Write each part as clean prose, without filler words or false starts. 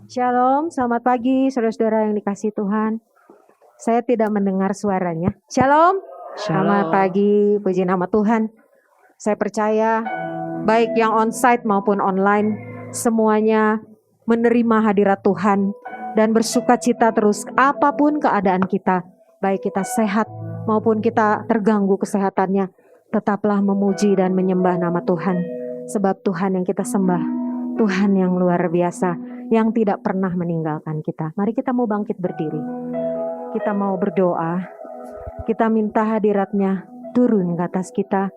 Shalom, selamat pagi saudara-saudara yang dikasihi Tuhan. Saya tidak mendengar suaranya. Shalom, selamat pagi, puji nama Tuhan. Saya percaya baik yang onsite maupun online, semuanya menerima hadirat Tuhan dan bersukacita terus apapun keadaan kita. Baik kita sehat maupun kita terganggu kesehatannya, tetaplah memuji dan menyembah nama Tuhan. Sebab Tuhan yang kita sembah, Tuhan yang luar biasa, yang tidak pernah meninggalkan kita. Mari kita mau bangkit berdiri. Kita mau berdoa. Kita minta hadiratnya turun ke atas kita.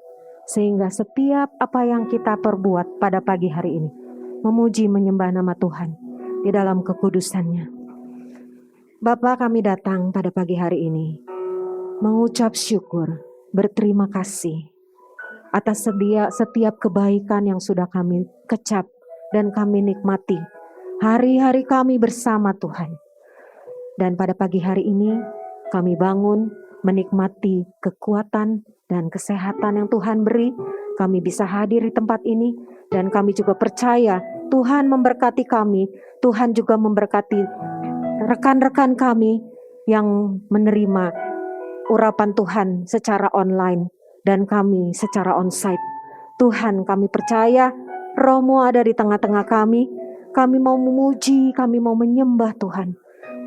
Sehingga setiap apa yang kita perbuat pada pagi hari ini, memuji menyembah nama Tuhan di dalam kekudusannya. Bapa, kami datang pada pagi hari ini mengucap syukur, berterima kasih atas setiap kebaikan yang sudah kami kecap dan kami nikmati hari-hari kami bersama Tuhan. Dan pada pagi hari ini kami bangun menikmati kekuatan dan kesehatan yang Tuhan beri. Kami bisa hadir di tempat ini dan kami juga percaya Tuhan memberkati kami. Tuhan juga memberkati rekan-rekan kami yang menerima urapan Tuhan secara online dan kami secara onsite. Tuhan, kami percaya Roh-Mu ada di tengah-tengah kami. Kami mau memuji, kami mau menyembah Tuhan.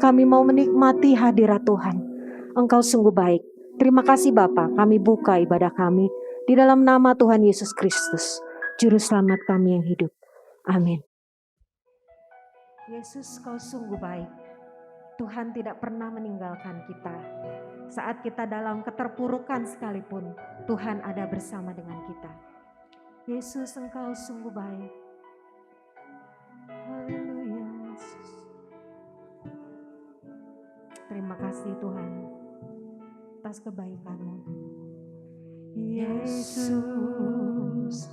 Kami mau menikmati hadirat Tuhan. Engkau sungguh baik. Terima kasih Bapa, kami buka ibadah kami di dalam nama Tuhan Yesus Kristus, Juru Selamat kami yang hidup. Amin. Yesus, Kau sungguh baik. Tuhan tidak pernah meninggalkan kita. Saat kita dalam keterpurukan sekalipun, Tuhan ada bersama dengan kita. Yesus, Engkau sungguh baik. Haleluya, Yesus. Terima kasih Tuhan atas kebaikan-Mu. Yesus,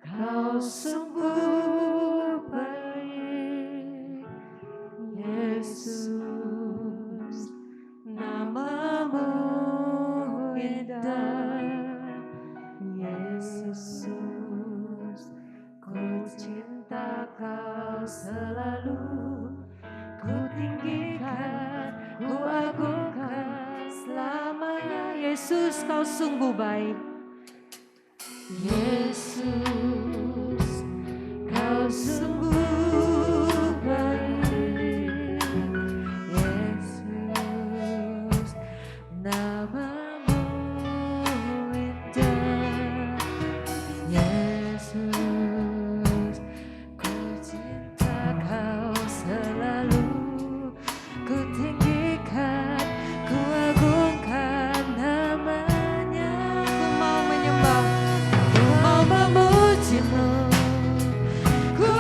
Kau sungguh baik. Yesus, nama-Mu indah. Yesus, ku cinta Kau selalu. Ku tinggikan, ku agungkan selamanya. Yesus, Kau sungguh baik. Yesus, Kau sungguh baik. Yesus, nama-Mu indah. Yesus, ku cinta Kau selalu. Ku tinggikan, ku agungkan namanya. Ku mau menyembah, ku mau memuji-Mu. Ku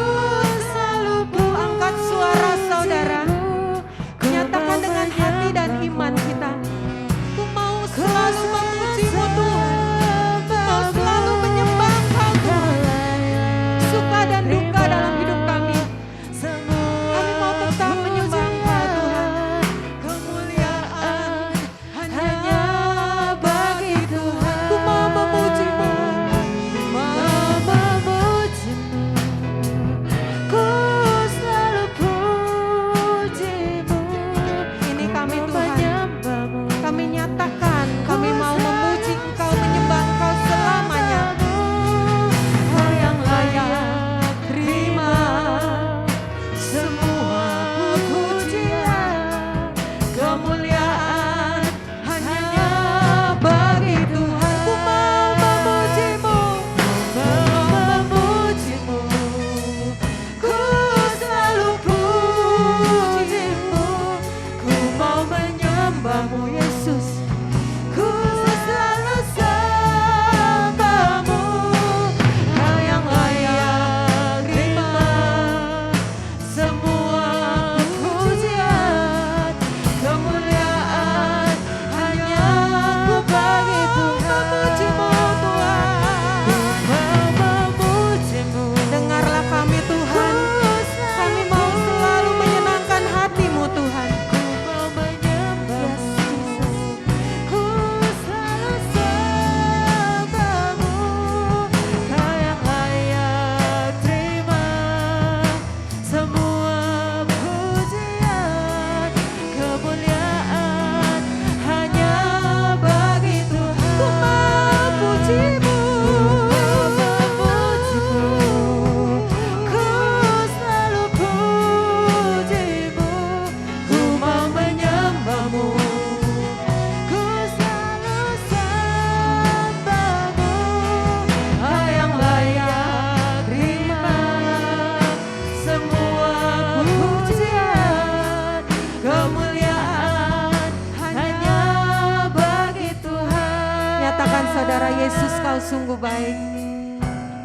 Kau sungguh baik.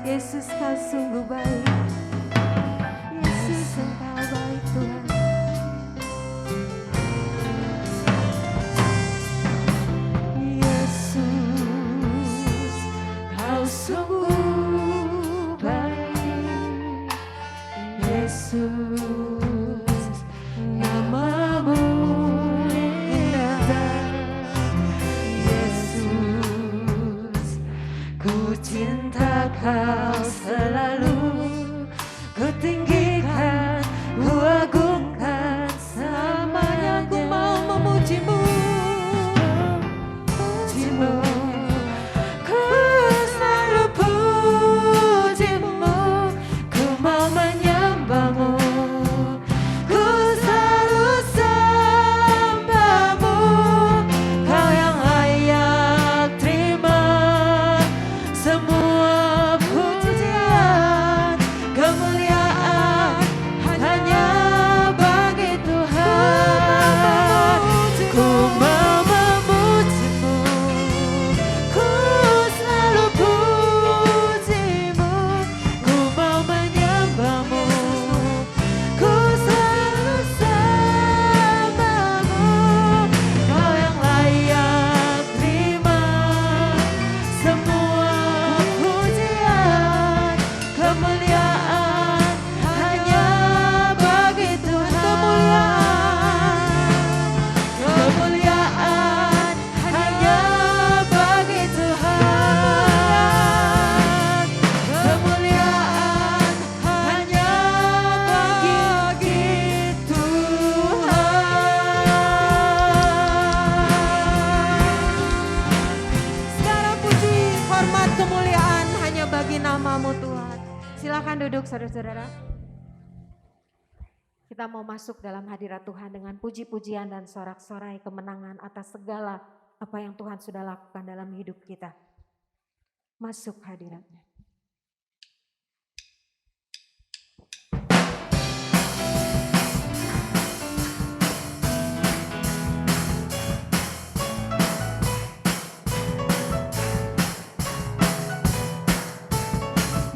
Yesus, Kau sungguh baik. Yesus, Engkau baik Tuhan. Yesus, Kau sungguh baik. Yesus, namamu indah. Yesus, ku cinta Kau selalu. Ku tinggikan, ku agungkan selamanya. Ku mau memujimu, pujimu. Ku selalu pujimu, ku mau menyembahmu. Ku selalu sembahmu. Kau yang layak terima semua pujian, kemuliaan hanya bagi Tuhan. Ku mau memujimu, ku selalu pujimu, ku mau menyembahmu. Ku selalu sembahmu. Kau yang layak terima semua pujian, kemuliaan hanya bagi Tuhan. Kemuliaan hanya bagi Tuhan. Kemuliaan hanya bagi Tuhan. Segala puji, hormat, kemuliaan hanya bagi nama-Mu Tuhan. Silakan duduk saudara-saudara. Kita mau masuk dalam hadirat Tuhan dengan puji-pujian dan sorak-sorai kemenangan atas segala apa yang Tuhan sudah lakukan dalam hidup kita. Masuk hadiratnya.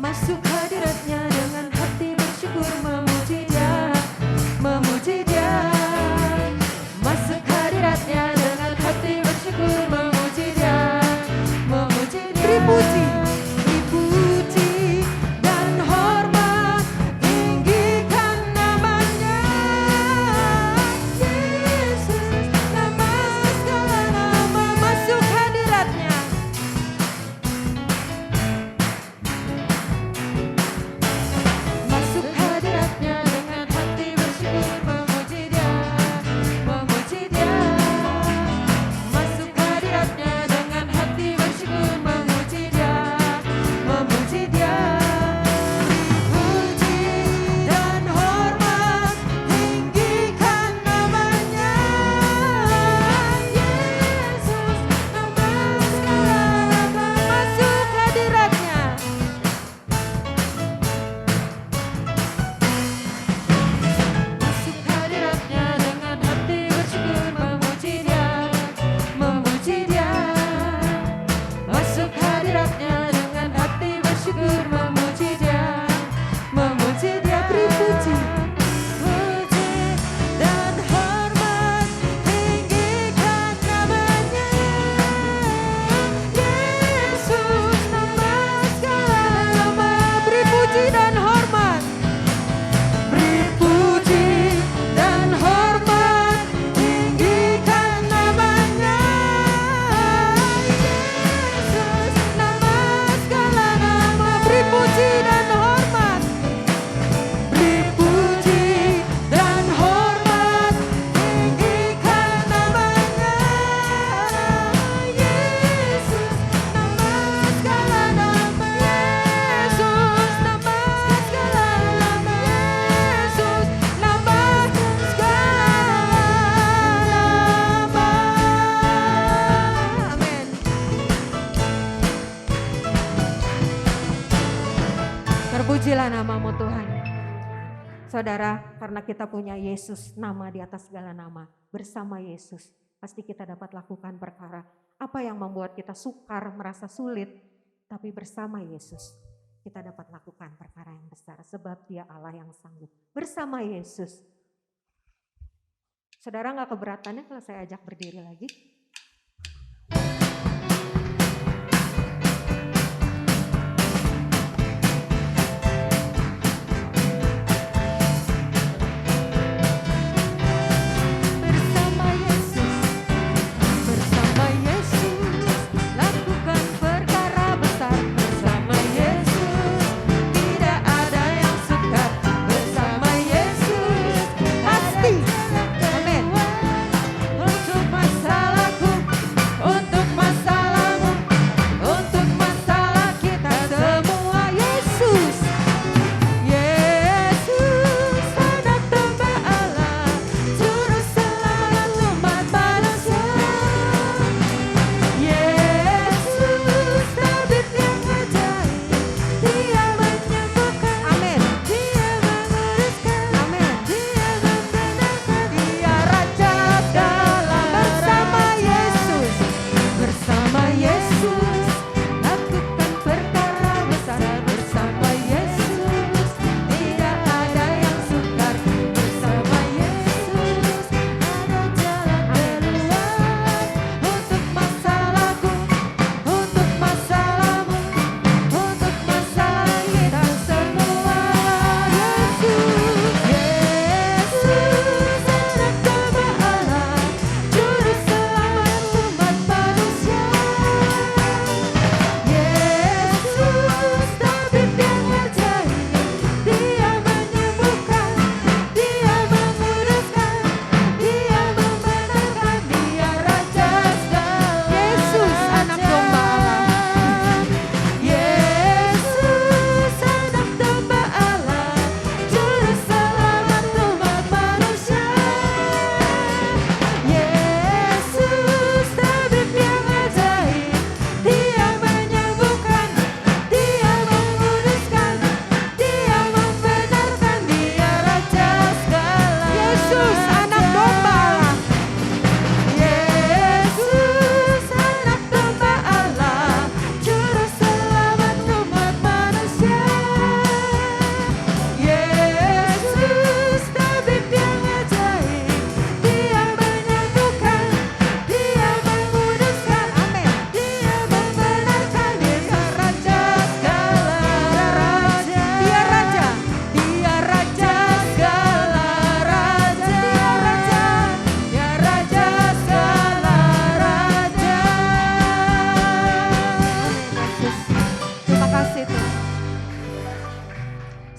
Masuk hadiratnya dengan hati bersyukur, memuji Dia, memuji Dia. Masuk hadiratnya dengan hati bersyukur, memuji Dia, memuji Dia. Beri puji, beri puji dan hormat, tinggikan namanya. Yesus, nama segala nama. Masuk hadiratnya. Masuk hadiratnya dengan hati bersyukur, memuji Dia, memuji Dia. Masuk hadiratnya dengan hati bersyukur, memuji Dia, memuji Dia. Puji dan hormat, tinggikan namanya. Yesus, nama segala nama. Masuk hadiratnya. Masuk hadiratnya dengan hati bersyukur, memuji Dia, memuji Dia. Masuk hadiratnya dengan hati bersyukur, memuji Dia, memuji Dia. Beri puji, puji dan hormat, tinggikan namanya. Yesus, nama segala nama. Beri puji dan hormat. Beri puji dan hormat, tinggikan namanya. Yesus, nama segala nama. Beri puji dan hormat. Beri puji dan hormat, tinggikan namanya. Yesus, nama segala nama. Yesus, nama segala nama. Yesus, nama segala nama. Amin. Terpujilah nama-Mu Tuhan. Saudara, karena kita punya Yesus, nama di atas segala nama. Bersama Yesus, pasti kita dapat lakukan perkara. Apa yang membuat kita sukar, merasa sulit, Tapi bersama Yesus kita dapat lakukan perkara yang besar sebab Dia Allah yang sanggup. Bersama Yesus. Saudara gak keberatannya kalau saya ajak berdiri lagi?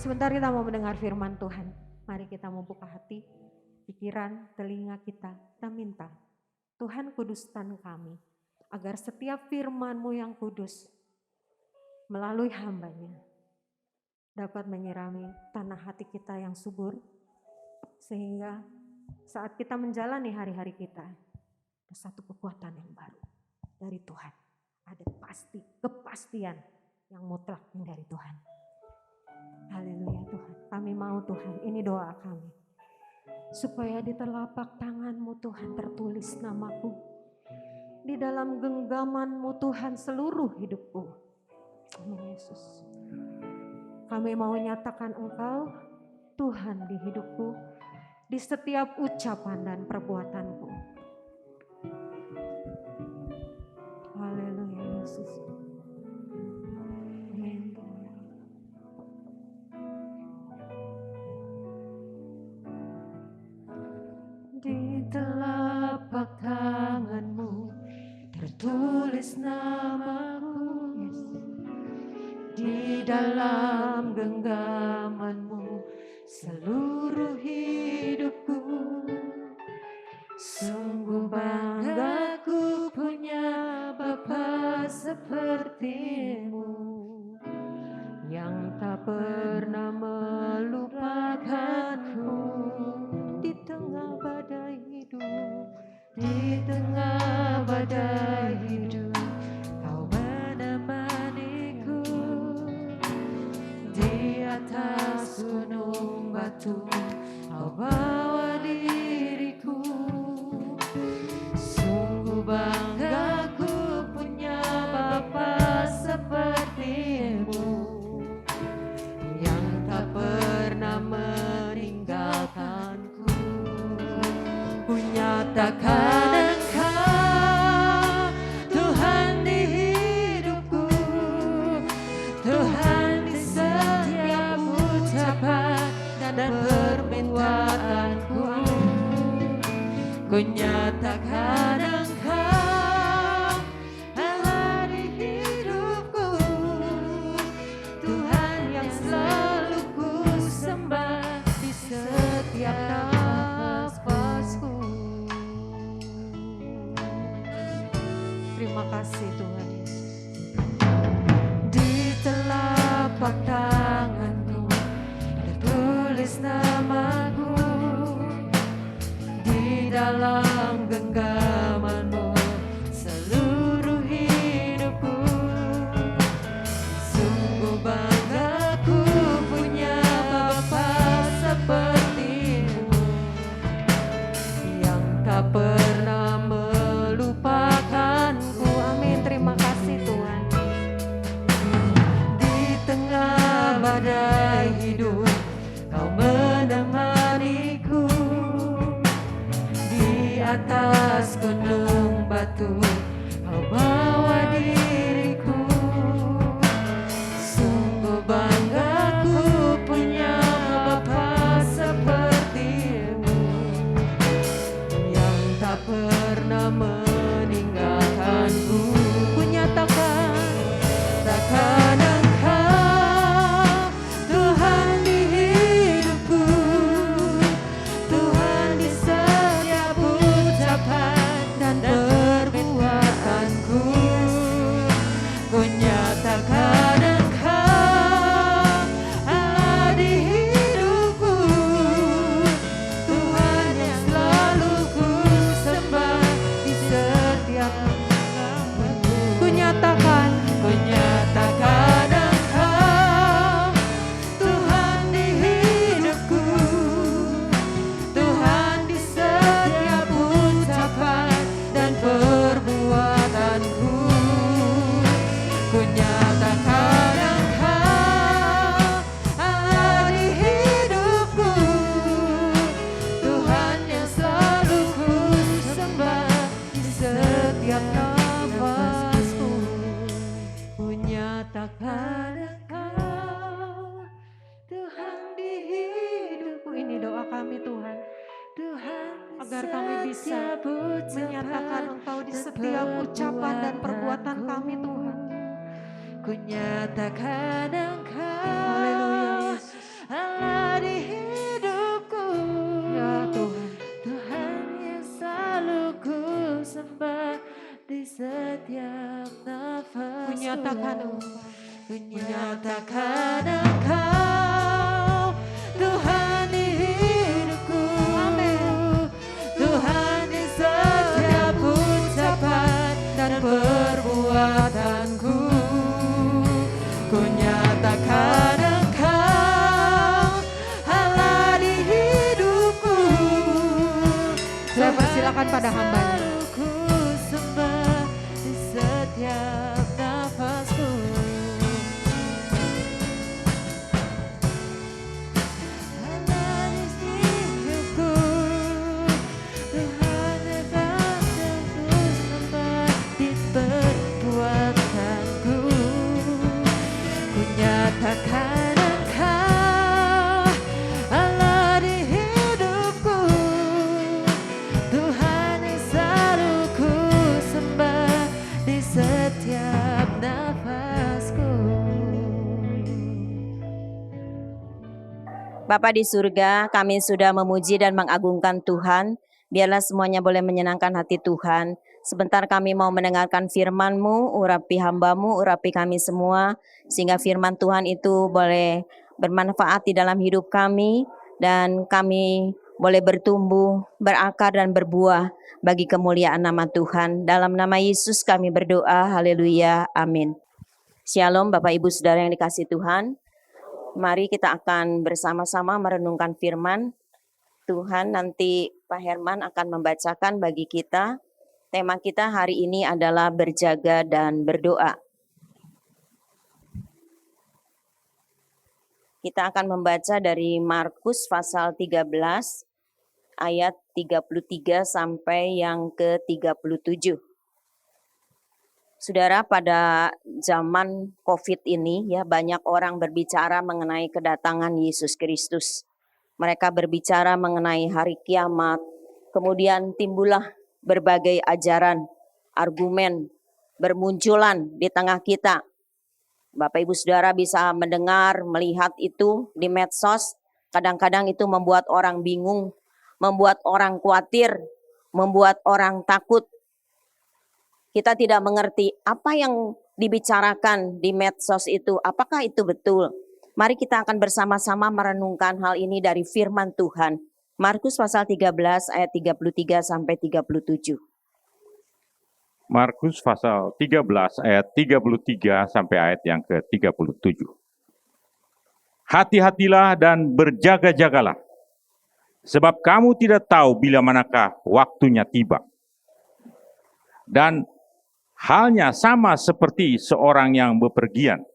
Sebentar kita mau mendengar firman Tuhan. Mari kita membuka hati, pikiran, telinga kita. Kita minta, Tuhan kuduskan kami. Agar setiap firman-Mu yang kudus melalui hamba-Nya dapat menyirami tanah hati kita yang subur. Sehingga saat kita menjalani hari-hari kita, ada satu kekuatan yang baru dari Tuhan. Ada kepastian yang mutlak dari Tuhan. Haleluya Tuhan, kami mau Tuhan, ini doa kami. Supaya di telapak tangan-Mu Tuhan tertulis namaku. Di dalam genggaman-Mu Tuhan seluruh hidupku. Amin Yesus. Kami mau nyatakan Engkau Tuhan di hidupku. Di setiap ucapan dan perbuatanku. Haleluya Yesus. Di telapak tangan-Mu tertulis namaku, di dalam genggaman-Mu seluruh hidupku. Sungguh bangga ku punya Bapa seperti-Mu, yang tak pernah melupakanku. Di tengah badai hidup, di tengah badai hidup, Kau menemaniku. Di atas gunung batu, Kau bawa diriku. Sungguh bangga ku punya Bapa seperti Kunyatakan Engkau Tuhan di hidupku, Tuhan di setiap ucapan dan perbuatanku. Kunyatakan Engkau Allah di hidupku, Tuhan yang selalu ku sembah di setiap nafasku. Terima kasih Tuhan. Di telapak tanganku tertulis namaku, di dalam genggamanmu seluruh hidupku. Sungguh bangga ku punya Bapa sepertimu, yang tak pernah melupakanku. Amin. Terima kasih Tuhan. Di tengah badai hidup Kau menemaniku, di atas gunung batu Kau bawa diriku. Sungguh bangga ku punya Bapa sepertimu, yang tak pernah meninggalkanku. Kunyatakan takkan Engkau Tuhan di hidupku, Tuhan di setiap ucapan dan perbuatanku. Kunyatakan Engkau Allah di hidupku, Tuhan yang selalu ku sembah di setiap nafasku. Kunyatakan Kunyatakan Engkau Tuhan di hidupku, Tuhan di setiap ucapan dan perbuatanku. Kunyatakan Engkau Allah di hidupku, Tuhan yang selalu ku sembah di setiap nafasku. Kunyatakan Engkau Tuhan di hidupku. ini doa kami Tuhan, Tuhan agar kami bisa menyatakan Engkau di setiap ucapan dan perbuatan kami Tuhan. Kunyatakan Engkau Haleluya Yesus. Allah di hidupku, Ya Tuhan. Tuhan yang selalu ku sembah di setiap nafasku. Kunyatakan Engkau. Kunyatakan Engkau Tuhan di hidupku, Amin. Tuhan di setiap ucapan dan perbuatanku. Kunyatakan Engkau Allah di hidupku, Saya persilakan pada hambanya. selalu ku sembah di setiap nafasku. Allah di hidupku, Tuhan yang akan ku sembah di perbuatanku. Kunyatakan Engkau Allah di hidupku, Tuhan yang selalu ku sembah di setiap nafasku. Bapa di surga, kami sudah memuji dan mengagungkan Tuhan. Biarlah semuanya boleh menyenangkan hati Tuhan. Sebentar kami mau mendengarkan firman-Mu, urapi hamba-Mu, urapi kami semua. Sehingga firman Tuhan itu boleh bermanfaat di dalam hidup kami. Dan kami boleh bertumbuh, berakar dan berbuah bagi kemuliaan nama Tuhan. Dalam nama Yesus kami berdoa, haleluya, amin. Shalom Bapak Ibu Saudara yang dikasihi Tuhan. Mari kita akan bersama-sama merenungkan firman Tuhan. Nanti Pak Herman akan membacakan bagi kita. Tema kita hari ini adalah berjaga dan berdoa. Kita akan membaca dari Markus pasal 13 ayat 33 sampai yang ke-37. Saudara, pada zaman COVID ini ya banyak orang berbicara mengenai kedatangan Yesus Kristus. Mereka berbicara mengenai hari kiamat. Kemudian timbullah berbagai ajaran, argumen bermunculan di tengah kita. Bapak Ibu Saudara bisa mendengar, melihat itu di medsos. Kadang-kadang itu membuat orang bingung, membuat orang khawatir, membuat orang takut. Kita tidak mengerti apa yang dibicarakan di medsos itu, apakah itu betul? Mari kita akan bersama-sama merenungkan hal ini dari firman Tuhan. Markus pasal 13 ayat 33 sampai 37. Markus pasal 13 ayat 33 sampai ayat yang ke-37. Hati-hatilah dan berjaga-jagalah, sebab kamu tidak tahu bila manakah waktunya tiba. Dan halnya sama seperti seorang yang bepergian,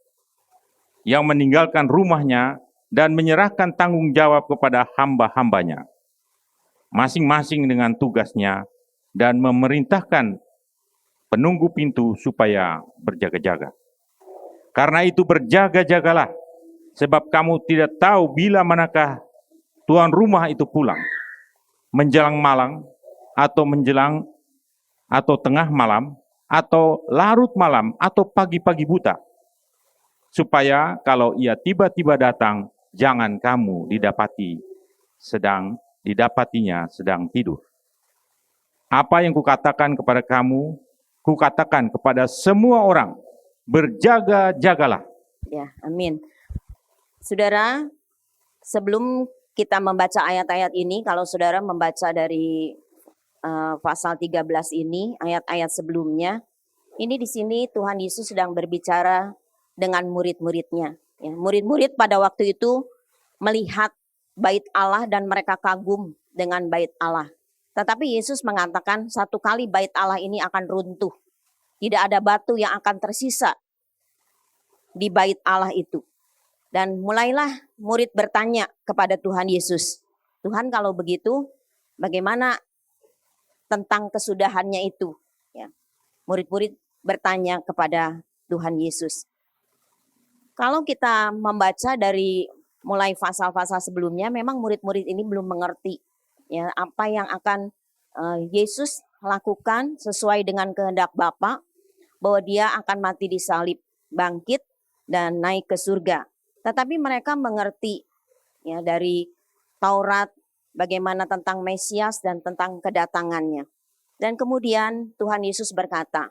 yang meninggalkan rumahnya dan menyerahkan tanggung jawab kepada hamba-hambanya, masing-masing dengan tugasnya, dan memerintahkan penunggu pintu supaya berjaga-jaga. Karena itu berjaga-jagalah, sebab kamu tidak tahu bila manakah tuan rumah itu pulang, menjelang malam, atau menjelang atau tengah malam, atau larut malam, atau pagi-pagi buta, supaya kalau ia tiba-tiba datang, jangan kamu didapatinya sedang tidur. Apa yang kukatakan kepada kamu, kukatakan kepada semua orang, berjaga-jagalah. Ya, amin. Saudara, sebelum kita membaca ayat-ayat ini, kalau saudara membaca dari pasal 13 ini, ayat-ayat sebelumnya, ini di sini Tuhan Yesus sedang berbicara dengan murid-muridnya. Ya, murid-murid pada waktu itu melihat bait Allah dan mereka kagum dengan bait Allah. Tetapi Yesus mengatakan satu kali bait Allah ini akan runtuh. Tidak ada batu yang akan tersisa di bait Allah itu. Dan mulailah murid bertanya kepada Tuhan Yesus, Tuhan kalau begitu bagaimana tentang kesudahannya itu? Ya. Murid-murid bertanya kepada Tuhan Yesus. Kalau kita membaca dari mulai pasal-pasal sebelumnya, memang murid-murid ini belum mengerti ya apa yang akan Yesus lakukan sesuai dengan kehendak Bapa, bahwa dia akan mati disalib, bangkit dan naik ke surga. Tetapi mereka mengerti ya dari Taurat bagaimana tentang Mesias dan tentang kedatangannya. Dan kemudian Tuhan Yesus berkata,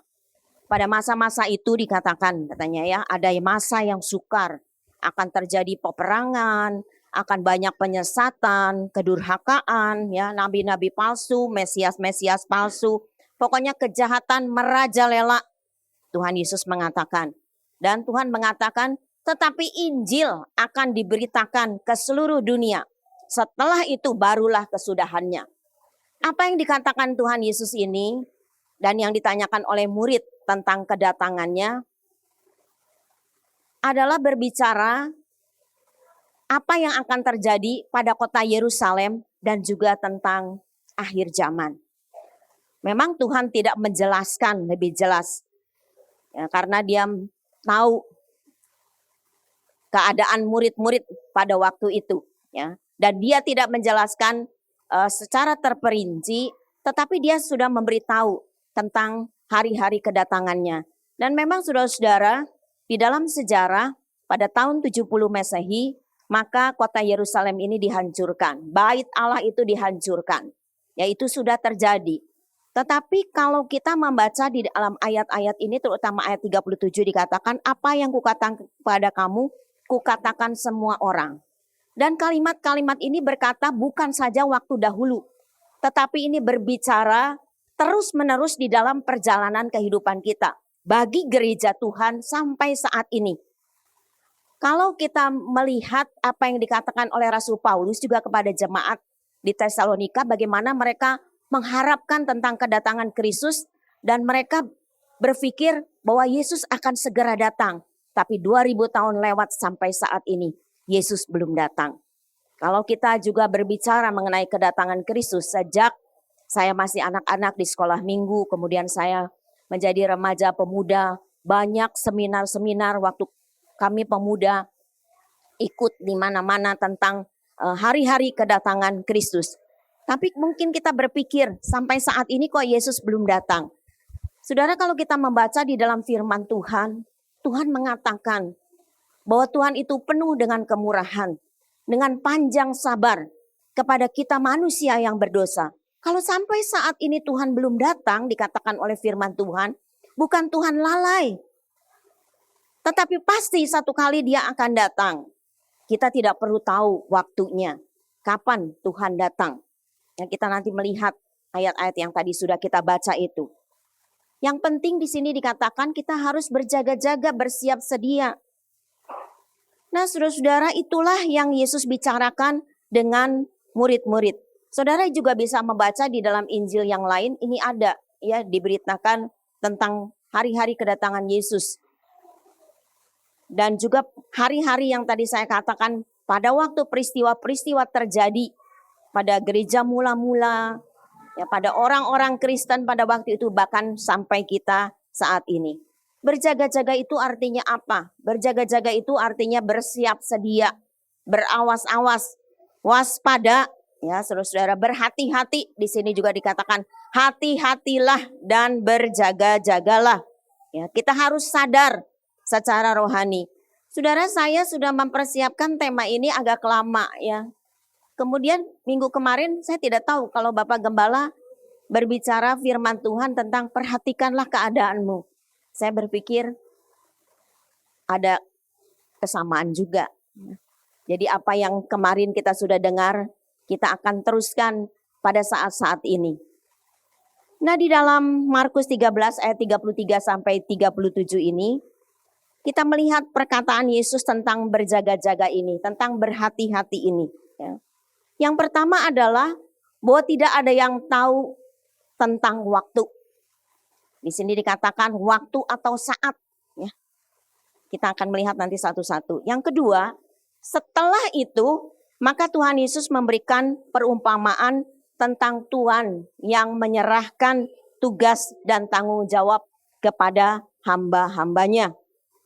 pada masa-masa itu dikatakan katanya ya, ada masa yang sukar, akan terjadi peperangan, akan banyak penyesatan, kedurhakaan, ya, nabi-nabi palsu, mesias-mesias palsu, pokoknya kejahatan merajalela. Tuhan Yesus mengatakan, dan Tuhan mengatakan, tetapi Injil akan diberitakan ke seluruh dunia. Setelah itu barulah kesudahannya. Apa yang dikatakan Tuhan Yesus ini dan yang ditanyakan oleh murid tentang kedatangannya adalah berbicara apa yang akan terjadi pada kota Yerusalem dan juga tentang akhir zaman. Memang Tuhan tidak menjelaskan lebih jelas ya, karena dia tahu keadaan murid-murid pada waktu itu ya, dan dia tidak menjelaskan secara terperinci, tetapi dia sudah memberitahu tentang hari-hari kedatangannya. Dan memang saudara-saudara, di dalam sejarah pada tahun 70 Masehi, maka kota Yerusalem ini dihancurkan. Bait Allah itu dihancurkan. Yaitu sudah terjadi. Tetapi kalau kita membaca di dalam ayat-ayat ini, terutama ayat 37 dikatakan, apa yang kukatakan kepada kamu, kukatakan semua orang. Dan kalimat-kalimat ini berkata bukan saja waktu dahulu, tetapi ini berbicara terus-menerus di dalam perjalanan kehidupan kita. Bagi gereja Tuhan sampai saat ini. Kalau kita melihat apa yang dikatakan oleh Rasul Paulus juga kepada jemaat di Tesalonika, bagaimana mereka mengharapkan tentang kedatangan Kristus dan mereka berpikir bahwa Yesus akan segera datang. Tapi 2000 tahun lewat sampai saat ini, Yesus belum datang. Kalau kita juga berbicara mengenai kedatangan Kristus, sejak saya masih anak-anak di sekolah minggu, kemudian saya menjadi remaja pemuda, banyak seminar-seminar waktu kami pemuda ikut di mana-mana tentang hari-hari kedatangan Kristus. Tapi mungkin kita berpikir sampai saat ini kok Yesus belum datang. Saudara, kalau kita membaca di dalam firman Tuhan, Tuhan mengatakan bahwa Tuhan itu penuh dengan kemurahan, dengan panjang sabar kepada kita manusia yang berdosa. Kalau sampai saat ini Tuhan belum datang, dikatakan oleh firman Tuhan, bukan Tuhan lalai. Tetapi pasti satu kali Dia akan datang. Kita tidak perlu tahu waktunya, kapan Tuhan datang. Ya, kita nanti melihat ayat-ayat yang tadi sudah kita baca itu. Yang penting di sini dikatakan kita harus berjaga-jaga, bersiap sedia. Nah, saudara-saudara, itulah yang Yesus bicarakan dengan murid-murid. Saudara juga bisa membaca di dalam Injil yang lain, ini ada ya diberitakan tentang hari-hari kedatangan Yesus. Dan juga hari-hari yang tadi saya katakan pada waktu peristiwa-peristiwa terjadi pada gereja mula-mula, ya pada orang-orang Kristen pada waktu itu, bahkan sampai kita saat ini. Berjaga-jaga itu artinya apa? Berjaga-jaga itu artinya bersiap sedia, berawas-awas, waspada, ya saudara-saudara, berhati-hati. Di sini juga dikatakan hati-hatilah dan berjaga-jagalah. Ya, kita harus sadar secara rohani. Saudara, saya sudah mempersiapkan tema ini agak lama ya. Kemudian minggu kemarin saya tidak tahu kalau Bapak Gembala berbicara firman Tuhan tentang perhatikanlah keadaanmu. Saya berpikir ada kesamaan juga. Jadi apa yang kemarin kita sudah dengar, kita akan teruskan pada saat-saat ini. Nah, di dalam Markus 13 ayat 33 sampai 37 ini, kita melihat perkataan Yesus tentang berjaga-jaga ini, tentang berhati-hati ini. Ya. Yang pertama adalah bahwa tidak ada yang tahu tentang waktu. Di sini dikatakan waktu atau saat. Ya. Kita akan melihat nanti satu-satu. Yang kedua, setelah itu, maka Tuhan Yesus memberikan perumpamaan tentang Tuhan yang menyerahkan tugas dan tanggung jawab kepada hamba-hambanya.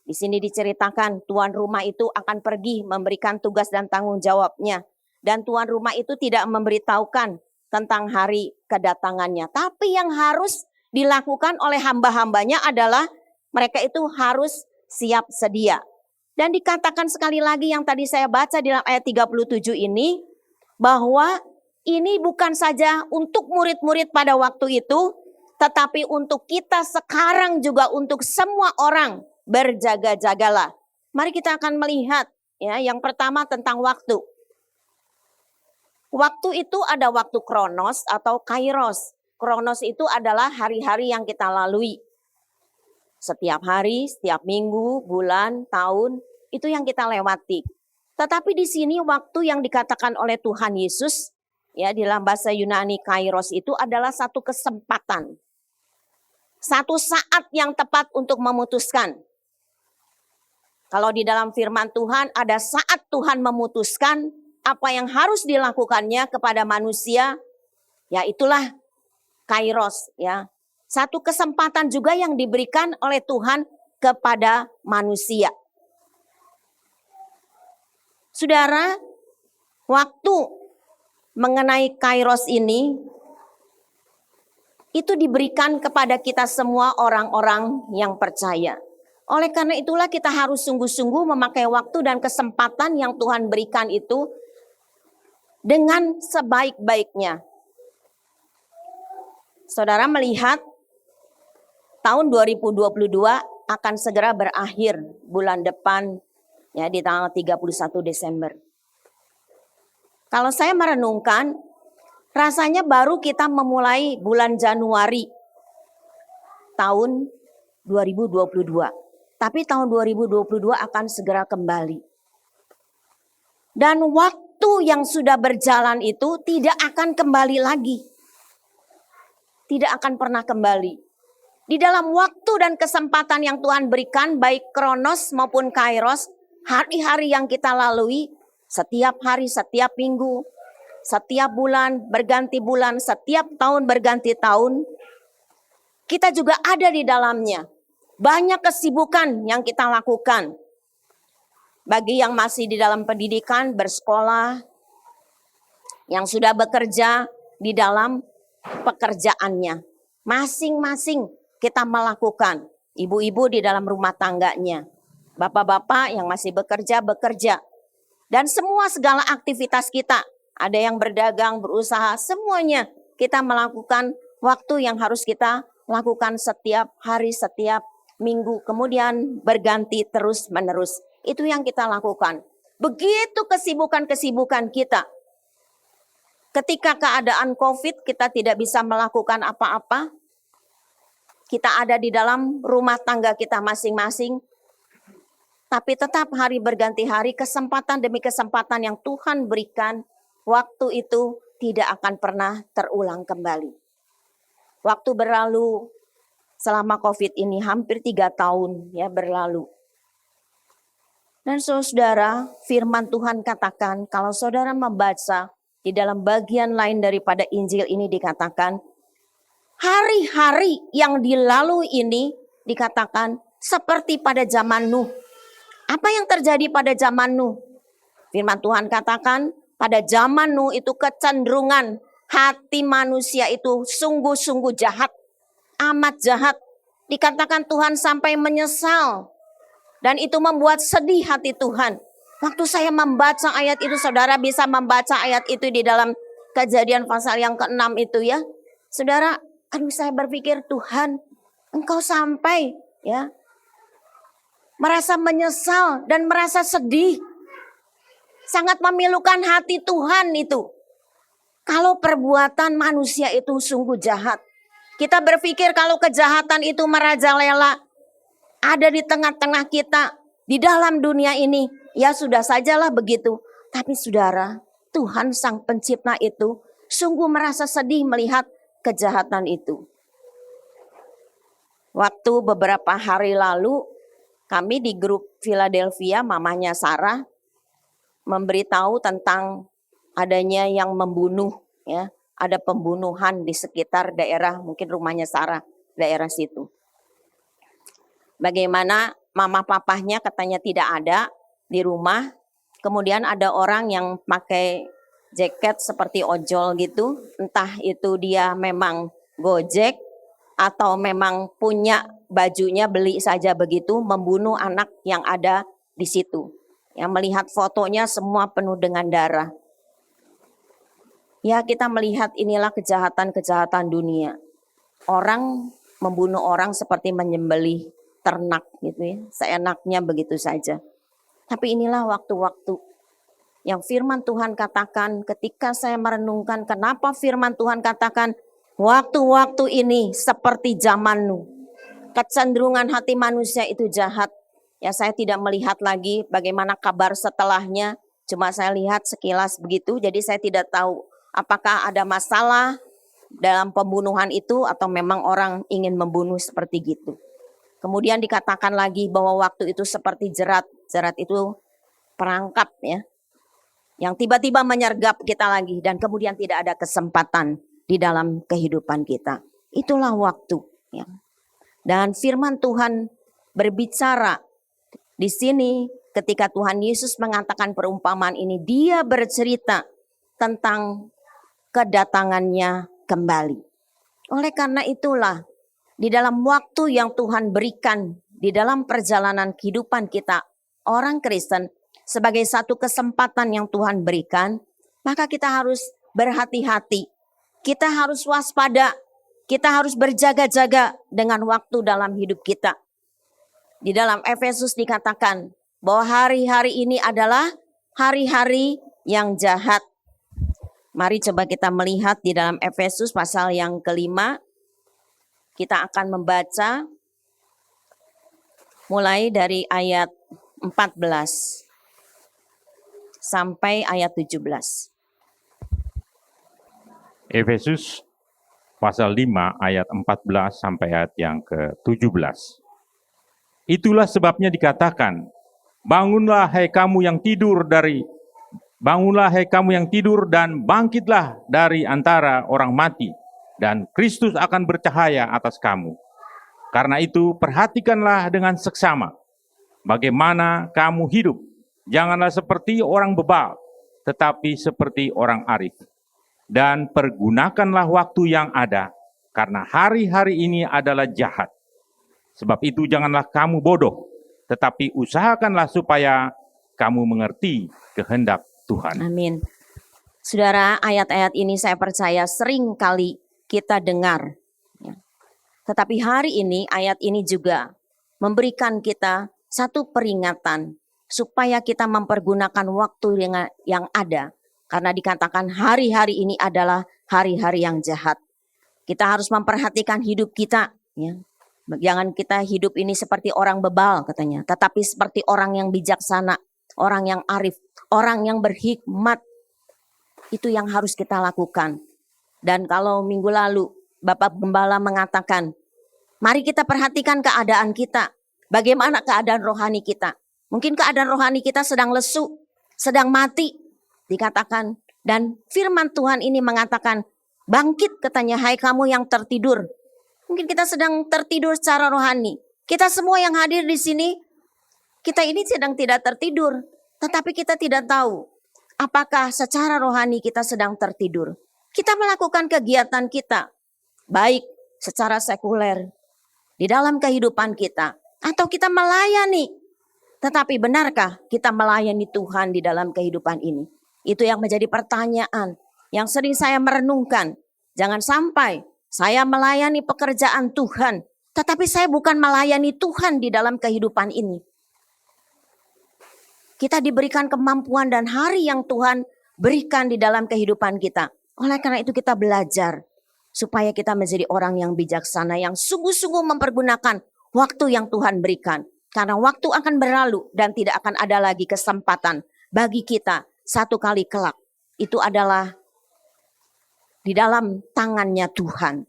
Di sini diceritakan tuan rumah itu akan pergi memberikan tugas dan tanggung jawabnya. Dan tuan rumah itu tidak memberitahukan tentang hari kedatangannya. Tapi yang harus dilakukan oleh hamba-hambanya adalah mereka itu harus siap sedia. Dan dikatakan sekali lagi yang tadi saya baca di dalam ayat 37 ini, bahwa ini bukan saja untuk murid-murid pada waktu itu, tetapi untuk kita sekarang juga, untuk semua orang, berjaga-jagalah. Mari kita akan melihat ya, yang pertama tentang waktu. Waktu itu ada waktu kronos atau kairos. Kronos itu adalah hari-hari yang kita lalui. Setiap hari, setiap minggu, bulan, tahun, itu yang kita lewati. Tetapi di sini waktu yang dikatakan oleh Tuhan Yesus, ya dalam bahasa Yunani kairos itu adalah satu kesempatan. Satu saat yang tepat untuk memutuskan. Kalau di dalam firman Tuhan ada saat Tuhan memutuskan apa yang harus dilakukannya kepada manusia, ya itulah kairos ya. Satu kesempatan juga yang diberikan oleh Tuhan kepada manusia. Saudara, waktu mengenai kairos ini itu diberikan kepada kita semua orang-orang yang percaya. Oleh karena itulah kita harus sungguh-sungguh memakai waktu dan kesempatan yang Tuhan berikan itu dengan sebaik-baiknya. Saudara melihat tahun 2022 akan segera berakhir bulan depan ya di tanggal 31 Desember. Kalau saya merenungkan, rasanya baru kita memulai bulan Januari tahun 2022. Tapi tahun 2022 akan segera kembali. Dan waktu yang sudah berjalan itu tidak akan kembali lagi. Tidak akan pernah kembali. Di dalam waktu dan kesempatan yang Tuhan berikan, baik kronos maupun kairos, hari-hari yang kita lalui, Setiap hari, setiap minggu, setiap bulan berganti bulan, setiap tahun berganti tahun, kita juga ada di dalamnya. Banyak kesibukan yang kita lakukan. Bagi yang masih di dalam pendidikan, bersekolah, yang sudah bekerja di dalam pekerjaannya. Masing-masing kita melakukan. Ibu-ibu di dalam rumah tangganya. Bapak-bapak yang masih bekerja. Dan semua segala aktivitas kita. Ada yang berdagang, berusaha, semuanya kita melakukan waktu yang harus kita lakukan setiap hari, setiap minggu. Kemudian berganti terus-menerus. Itu yang kita lakukan. Begitu kesibukan-kesibukan kita. Ketika keadaan COVID, kita tidak bisa melakukan apa-apa. Kita ada di dalam rumah tangga kita masing-masing. Tapi tetap hari berganti hari, kesempatan demi kesempatan yang Tuhan berikan, waktu itu tidak akan pernah terulang kembali. Waktu berlalu selama COVID ini hampir 3 tahun ya berlalu. Dan saudara, firman Tuhan katakan, kalau saudara membaca di dalam bagian lain daripada Injil ini dikatakan, hari-hari yang dilalui ini dikatakan seperti pada zaman Nuh. Apa yang terjadi pada zaman Nuh? Firman Tuhan katakan, pada zaman Nuh itu kecenderungan hati manusia itu sungguh-sungguh jahat, amat jahat. Dikatakan Tuhan sampai menyesal. Dan itu membuat sedih hati Tuhan. Waktu saya membaca ayat itu, saudara bisa membaca ayat itu di dalam Kejadian pasal yang ke-6 itu ya. Saudara, saya berpikir Tuhan, Engkau sampai ya merasa menyesal dan merasa sedih. Sangat memilukan hati Tuhan itu. Kalau perbuatan manusia itu sungguh jahat. Kita berpikir kalau kejahatan itu merajalela, ada di tengah-tengah kita, di dalam dunia ini, ya sudah sajalah begitu. Tapi saudara, Tuhan Sang Pencipta itu sungguh merasa sedih melihat kejahatan itu. Waktu beberapa hari lalu, kami di grup Philadelphia, mamanya Sarah, memberitahu tentang adanya yang membunuh, ya, ada pembunuhan di sekitar daerah, mungkin rumahnya Sarah, daerah situ. Bagaimana mama papahnya katanya tidak ada di rumah, kemudian ada orang yang pakai jaket seperti ojol gitu, entah itu dia memang Gojek atau memang punya bajunya beli saja begitu, membunuh anak yang ada di situ. Yang melihat fotonya semua penuh dengan darah. Ya, kita melihat inilah kejahatan-kejahatan dunia. Orang membunuh orang seperti menyembelih ternak gitu ya, seenaknya begitu saja. Tapi inilah waktu-waktu yang firman Tuhan katakan, ketika saya merenungkan kenapa firman Tuhan katakan waktu-waktu ini seperti zaman Nuh. Kecenderungan hati manusia itu jahat. Ya, saya tidak melihat lagi bagaimana kabar setelahnya. Cuma saya lihat sekilas begitu. Jadi saya tidak tahu apakah ada masalah dalam pembunuhan itu atau memang orang ingin membunuh seperti gitu. Kemudian dikatakan lagi bahwa waktu itu seperti jerat. Jerat itu perangkap ya. Yang tiba-tiba menyergap kita lagi dan kemudian tidak ada kesempatan di dalam kehidupan kita. Itulah waktu. Ya. Dan firman Tuhan berbicara di sini ketika Tuhan Yesus mengatakan perumpamaan ini, dia bercerita tentang kedatangannya kembali. Oleh karena itulah, di dalam waktu yang Tuhan berikan, di dalam perjalanan kehidupan kita, orang Kristen, sebagai satu kesempatan yang Tuhan berikan, maka kita harus berhati-hati. Kita harus waspada, kita harus berjaga-jaga dengan waktu dalam hidup kita. Di dalam Efesus dikatakan bahwa hari-hari ini adalah hari-hari yang jahat. Mari coba kita melihat di dalam Efesus pasal yang ke-5. Kita akan membaca mulai dari ayat 14 sampai ayat 17. Efesus pasal 5 ayat 14 sampai ayat yang ke-17. Itulah sebabnya dikatakan, bangunlah hai kamu yang tidur dari Bangunlah hai kamu yang tidur dan bangkitlah dari antara orang mati, dan Kristus akan bercahaya atas kamu. Karena itu perhatikanlah dengan seksama bagaimana kamu hidup. Janganlah seperti orang bebal, tetapi seperti orang arif. Dan pergunakanlah waktu yang ada, karena hari-hari ini adalah jahat. Sebab itu janganlah kamu bodoh, tetapi usahakanlah supaya kamu mengerti kehendak Tuhan. Amin. Saudara, ayat-ayat ini saya percaya sering kali kita dengar. Ya. Tetapi hari ini ayat ini juga memberikan kita satu peringatan supaya kita mempergunakan waktu yang ada. Karena dikatakan hari-hari ini adalah hari-hari yang jahat. Kita harus memperhatikan hidup kita. Ya. Jangan kita hidup ini seperti orang bebal katanya. Tetapi seperti orang yang bijaksana, orang yang arif, orang yang berhikmat. Itu yang harus kita lakukan. Dan kalau minggu lalu Bapak Gembala mengatakan, mari kita perhatikan keadaan kita. Bagaimana keadaan rohani kita. Mungkin keadaan rohani kita sedang lesu, sedang mati. Dikatakan, dan firman Tuhan ini mengatakan, bangkit katanya, hai kamu yang tertidur. Mungkin kita sedang tertidur secara rohani. Kita semua yang hadir di sini, kita ini sedang tidak tertidur. Tetapi kita tidak tahu apakah secara rohani kita sedang tertidur. Kita melakukan kegiatan kita, baik secara sekuler, di dalam kehidupan kita. Atau kita melayani. Tetapi benarkah kita melayani Tuhan di dalam kehidupan ini? Itu yang menjadi pertanyaan yang sering saya merenungkan. Jangan sampai saya melayani pekerjaan Tuhan, tetapi saya bukan melayani Tuhan di dalam kehidupan ini. Kita diberikan kemampuan dan hari yang Tuhan berikan di dalam kehidupan kita. Oleh karena itu kita belajar supaya kita menjadi orang yang bijaksana, yang sungguh-sungguh mempergunakan waktu yang Tuhan berikan. Karena waktu akan berlalu dan tidak akan ada lagi kesempatan bagi kita satu kali kelak. Itu adalah di dalam tangannya Tuhan.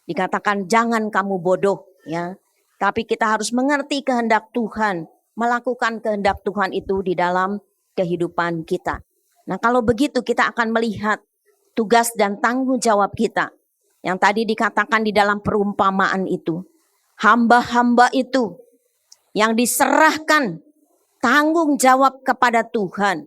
Dikatakan jangan kamu bodoh, ya. Tapi kita harus mengerti kehendak Tuhan, melakukan kehendak Tuhan itu di dalam kehidupan kita. Nah, kalau begitu kita akan melihat tugas dan tanggung jawab kita. Yang tadi dikatakan di dalam perumpamaan itu. Hamba-hamba itu yang diserahkan tanggung jawab kepada Tuhan.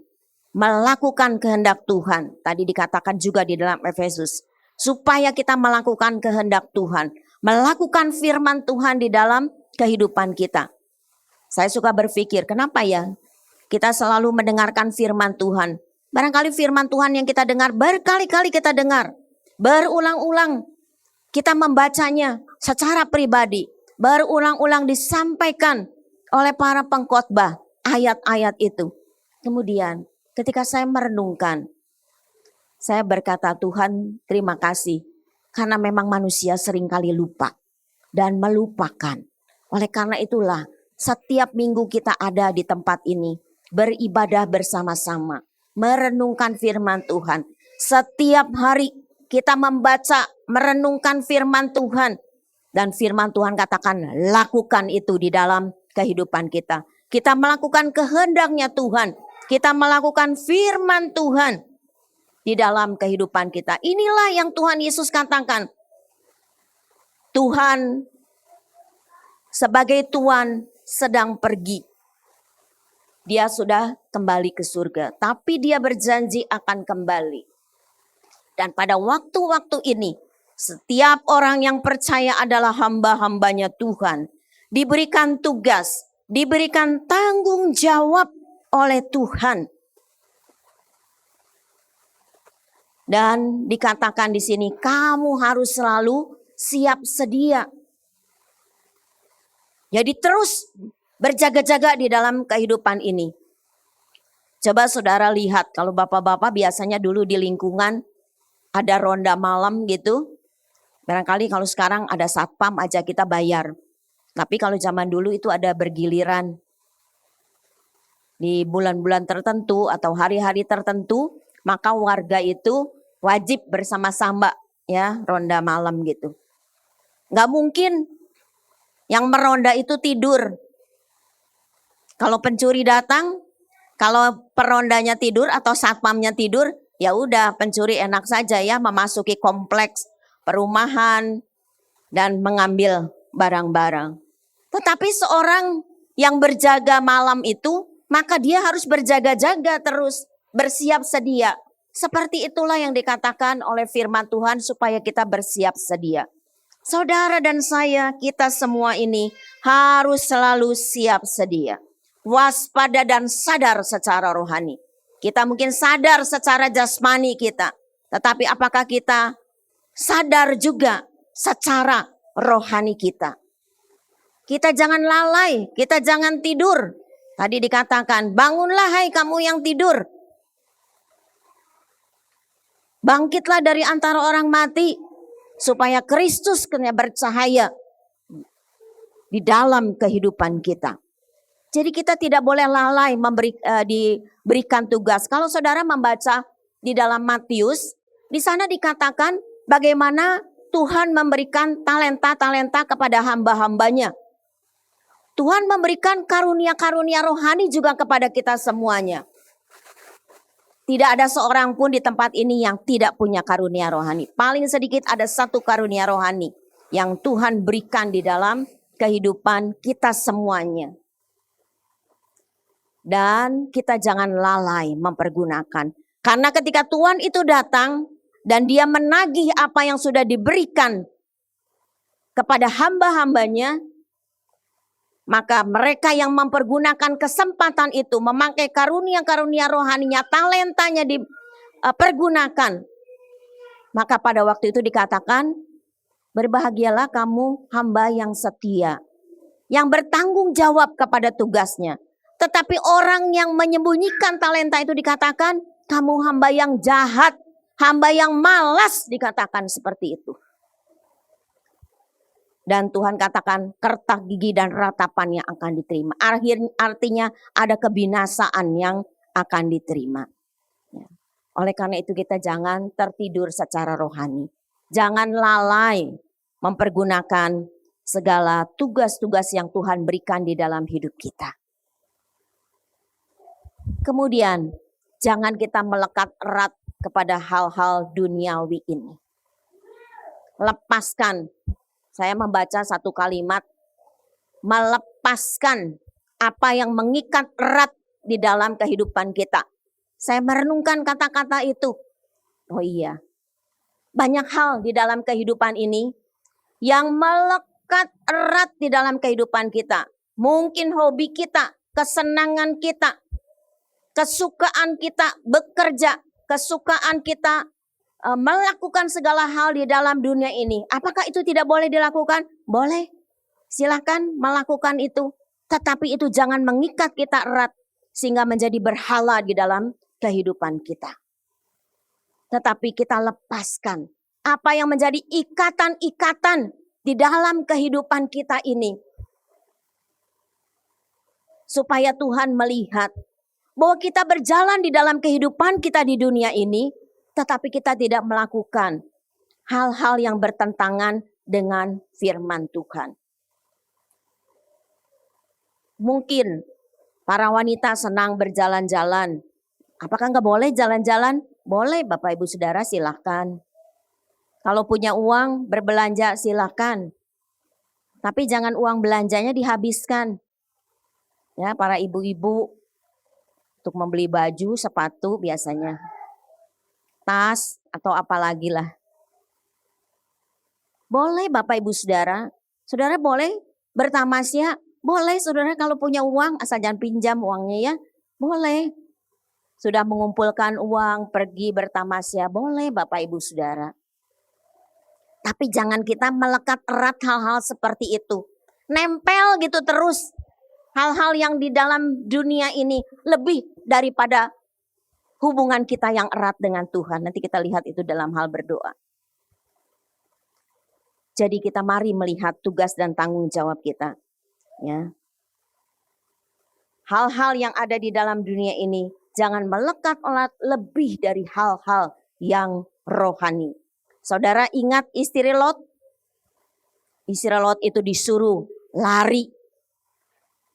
Melakukan kehendak Tuhan. Tadi dikatakan juga di dalam Efesus. Supaya kita melakukan kehendak Tuhan. Melakukan firman Tuhan di dalam kehidupan kita. Saya suka berpikir, kenapa ya kita selalu mendengarkan firman Tuhan. Barangkali firman Tuhan yang kita dengar berkali-kali kita dengar. Berulang-ulang kita membacanya secara pribadi. Berulang-ulang disampaikan oleh para pengkhotbah ayat-ayat itu. Kemudian ketika saya merenungkan, saya berkata, Tuhan terima kasih. Karena memang manusia seringkali lupa dan melupakan. Oleh karena itulah setiap minggu kita ada di tempat ini. Beribadah bersama-sama. Merenungkan firman Tuhan. Setiap hari kita membaca, merenungkan firman Tuhan. Dan firman Tuhan katakan, lakukan itu di dalam kehidupan kita. Kita melakukan kehendaknya Tuhan. Kita melakukan firman Tuhan di dalam kehidupan kita. Inilah yang Tuhan Yesus katakan. Tuhan sebagai Tuhan sedang pergi. Dia sudah kembali ke surga. Tapi dia berjanji akan kembali. Dan pada waktu-waktu ini, setiap orang yang percaya adalah hamba-hambanya Tuhan. Diberikan tugas, diberikan tanggung jawab oleh Tuhan. Dan dikatakan di sini, kamu harus selalu siap sedia. Jadi terus berjaga-jaga di dalam kehidupan ini. Coba saudara lihat, kalau bapak-bapak biasanya dulu di lingkungan ada ronda malam gitu. Barangkali kalau sekarang ada satpam aja kita bayar. Tapi kalau zaman dulu itu ada bergiliran. Di bulan-bulan tertentu atau hari-hari tertentu, maka warga itu wajib bersama-sama ya ronda malam gitu. Nggak mungkin yang meronda itu tidur. Kalau pencuri datang, Kalau perondanya tidur atau satpamnya tidur, ya udah pencuri enak saja ya memasuki kompleks perumahan dan mengambil barang-barang. Tetapi seorang yang berjaga malam itu, maka dia harus berjaga-jaga terus, bersiap sedia. Seperti itulah yang dikatakan oleh firman Tuhan supaya kita bersiap sedia. Saudara dan saya, kita semua ini harus selalu siap sedia. Waspada dan sadar secara rohani. Kita mungkin sadar secara jasmani kita. Tetapi apakah kita sadar juga secara rohani kita? Kita jangan lalai, kita jangan tidur. Tadi dikatakan, bangunlah hai kamu yang tidur. Bangkitlah dari antara orang mati. Supaya Kristus kena bercahaya di dalam kehidupan kita. Jadi kita tidak boleh lalai diberikan tugas. Kalau saudara membaca di dalam Matius, di sana dikatakan bagaimana Tuhan memberikan talenta-talenta kepada hamba-hambanya. Tuhan memberikan karunia-karunia rohani juga kepada kita semuanya. Tidak ada seorang pun di tempat ini yang tidak punya karunia rohani. Paling sedikit ada satu karunia rohani yang Tuhan berikan di dalam kehidupan kita semuanya. Dan kita jangan lalai mempergunakan. Karena ketika Tuhan itu datang dan dia menagih apa yang sudah diberikan kepada hamba-hambanya, maka mereka yang mempergunakan kesempatan itu, memakai karunia-karunia rohaninya, talentanya dipergunakan. Maka pada waktu itu dikatakan, berbahagialah kamu hamba yang setia, yang bertanggung jawab kepada tugasnya. Tetapi orang yang menyembunyikan talenta itu dikatakan, kamu hamba yang jahat, hamba yang malas, dikatakan seperti itu. Dan Tuhan katakan kertak gigi dan ratapan yang akan diterima. Artinya ada kebinasaan yang akan diterima. Ya. Oleh karena itu kita jangan tertidur secara rohani. Jangan lalai mempergunakan segala tugas-tugas yang Tuhan berikan di dalam hidup kita. Kemudian jangan kita melekat erat kepada hal-hal duniawi ini. Lepaskan. Saya membaca satu kalimat, melepaskan apa yang mengikat erat di dalam kehidupan kita. Saya merenungkan kata-kata itu. Oh iya, banyak hal di dalam kehidupan ini yang melekat erat di dalam kehidupan kita. Mungkin hobi kita, kesenangan kita, kesukaan kita bekerja, kesukaan kita melakukan segala hal di dalam dunia ini. Apakah itu tidak boleh dilakukan? Boleh. Silakan melakukan itu. Tetapi itu jangan mengikat kita erat sehingga menjadi berhala di dalam kehidupan kita. Tetapi kita lepaskan apa yang menjadi ikatan-ikatan di dalam kehidupan kita ini. Supaya Tuhan melihat bahwa kita berjalan di dalam kehidupan kita di dunia ini, tetapi kita tidak melakukan hal-hal yang bertentangan dengan firman Tuhan. Mungkin para wanita senang berjalan-jalan. Apakah nggak boleh jalan-jalan? Boleh Bapak Ibu Saudara, silahkan. Kalau punya uang berbelanja silahkan. Tapi jangan uang belanjanya dihabiskan. Ya, para ibu-ibu untuk membeli baju, sepatu biasanya. Tas atau apalagi lah. Boleh Bapak Ibu Saudara. Saudara boleh bertamasya. Boleh saudara kalau punya uang, asal jangan pinjam uangnya ya. Boleh. Sudah mengumpulkan uang, pergi bertamasya. Boleh Bapak Ibu Saudara. Tapi jangan kita melekat erat hal-hal seperti itu. Nempel gitu terus. Hal-hal yang di dalam dunia ini lebih daripada hubungan kita yang erat dengan Tuhan. Nanti kita lihat itu dalam hal berdoa. Jadi kita mari melihat tugas dan tanggung jawab kita. Ya. Hal-hal yang ada di dalam dunia ini jangan melekat lebih dari hal-hal yang rohani. Saudara ingat istri Lot? Istri Lot itu disuruh lari.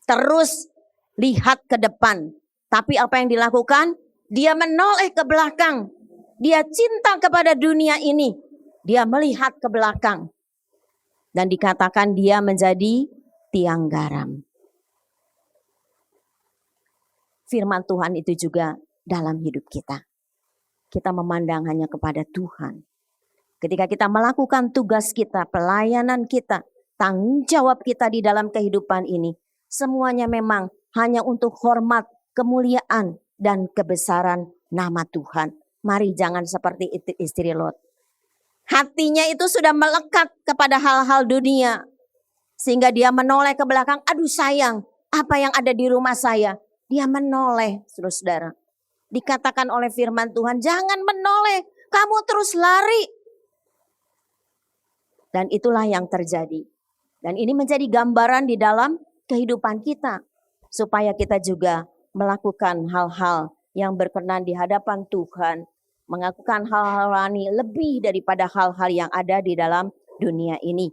Terus lihat ke depan. Tapi apa yang dilakukan? Dia menoleh ke belakang. Dia cinta kepada dunia ini. Dia melihat ke belakang. Dan dikatakan dia menjadi tiang garam. Firman Tuhan itu juga dalam hidup kita. Kita memandang hanya kepada Tuhan. Ketika kita melakukan tugas kita, pelayanan kita, tanggung jawab kita di dalam kehidupan ini, semuanya memang hanya untuk hormat, kemuliaan, dan kebesaran nama Tuhan. Mari jangan seperti istri Lot. Hatinya itu sudah melekat kepada hal-hal dunia. Sehingga dia menoleh ke belakang, aduh sayang, apa yang ada di rumah saya? Dia menoleh, saudara. Dikatakan oleh firman Tuhan, jangan menoleh, kamu terus lari. Dan itulah yang terjadi. Dan ini menjadi gambaran di dalam kehidupan kita. Supaya kita juga melakukan hal-hal yang berkenan di hadapan Tuhan. Melakukan hal-hal rohani lebih daripada hal-hal yang ada di dalam dunia ini.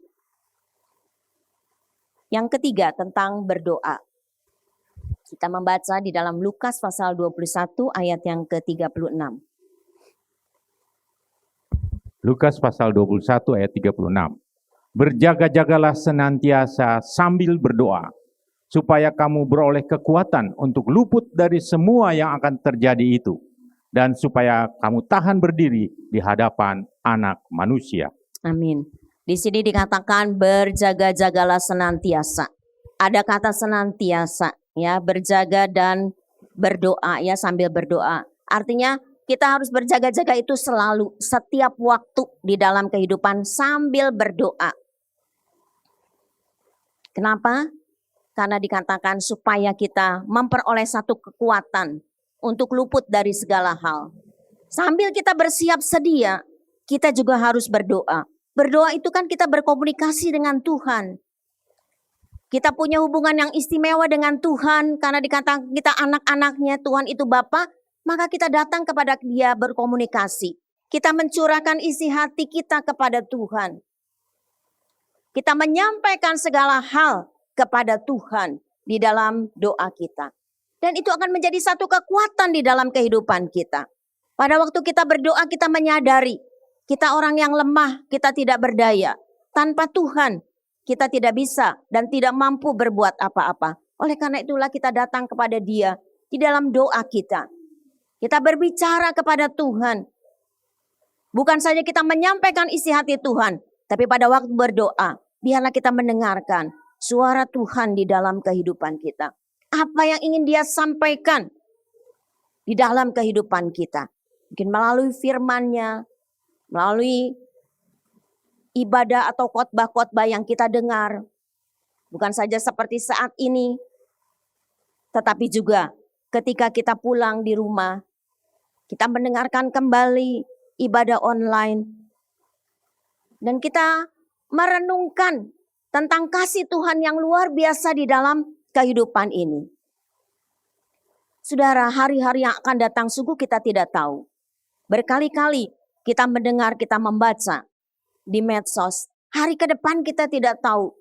Yang ketiga tentang berdoa. Kita membaca di dalam Lukas pasal 21 ayat yang ke-36. Lukas pasal 21 ayat 36. Berjaga-jagalah senantiasa sambil berdoa, supaya kamu beroleh kekuatan untuk luput dari semua yang akan terjadi itu, dan supaya kamu tahan berdiri di hadapan Anak Manusia. Amin. Di sini dikatakan berjaga-jagalah senantiasa. Ada kata senantiasa, ya, berjaga dan berdoa, ya, sambil berdoa. Artinya kita harus berjaga-jaga itu selalu, setiap waktu di dalam kehidupan sambil berdoa. Kenapa? Karena dikatakan supaya kita memperoleh satu kekuatan untuk luput dari segala hal. Sambil kita bersiap sedia, kita juga harus berdoa. Berdoa itu kan kita berkomunikasi dengan Tuhan. Kita punya hubungan yang istimewa dengan Tuhan karena dikatakan kita anak-anaknya, Tuhan itu Bapa. Maka kita datang kepada Dia berkomunikasi. Kita mencurahkan isi hati kita kepada Tuhan. Kita menyampaikan segala hal kepada Tuhan di dalam doa kita. Dan itu akan menjadi satu kekuatan di dalam kehidupan kita. Pada waktu kita berdoa kita menyadari kita orang yang lemah, kita tidak berdaya. Tanpa Tuhan kita tidak bisa dan tidak mampu berbuat apa-apa. Oleh karena itulah kita datang kepada Dia di dalam doa kita. Kita berbicara kepada Tuhan. Bukan saja kita menyampaikan isi hati Tuhan. Tapi pada waktu berdoa, biarlah kita mendengarkan suara Tuhan di dalam kehidupan kita. Apa yang ingin Dia sampaikan di dalam kehidupan kita. Mungkin melalui firman-Nya, melalui ibadah atau khotbah-khotbah yang kita dengar. Bukan saja seperti saat ini, tetapi juga ketika kita pulang di rumah, kita mendengarkan kembali ibadah online. Dan kita merenungkan tentang kasih Tuhan yang luar biasa di dalam kehidupan ini. Saudara, hari-hari yang akan datang sungguh kita tidak tahu. Berkali-kali kita mendengar, kita membaca di medsos. Hari ke depan kita tidak tahu.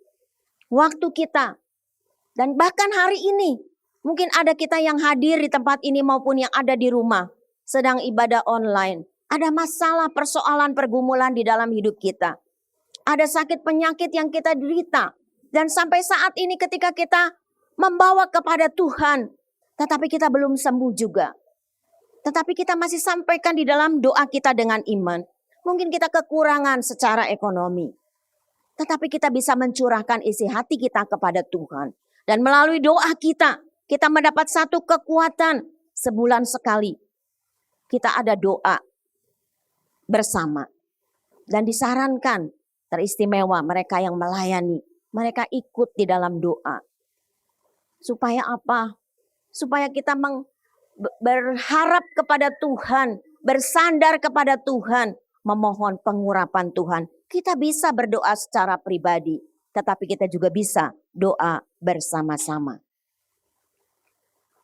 Waktu kita. Dan bahkan hari ini. Mungkin ada kita yang hadir di tempat ini maupun yang ada di rumah. Sedang ibadah online. Ada masalah, persoalan, pergumulan di dalam hidup kita. Ada sakit penyakit yang kita derita. Dan sampai saat ini ketika kita membawa kepada Tuhan. Tetapi kita belum sembuh juga. Tetapi kita masih sampaikan di dalam doa kita dengan iman. Mungkin kita kekurangan secara ekonomi. Tetapi kita bisa mencurahkan isi hati kita kepada Tuhan. Dan melalui doa kita mendapat satu kekuatan sebulan sekali. Kita ada doa bersama. Dan disarankan teristimewa mereka yang melayani. Mereka ikut di dalam doa. Supaya apa? Supaya kita berharap kepada Tuhan. Bersandar kepada Tuhan. Memohon pengurapan Tuhan. Kita bisa berdoa secara pribadi. Tetapi kita juga bisa doa bersama-sama.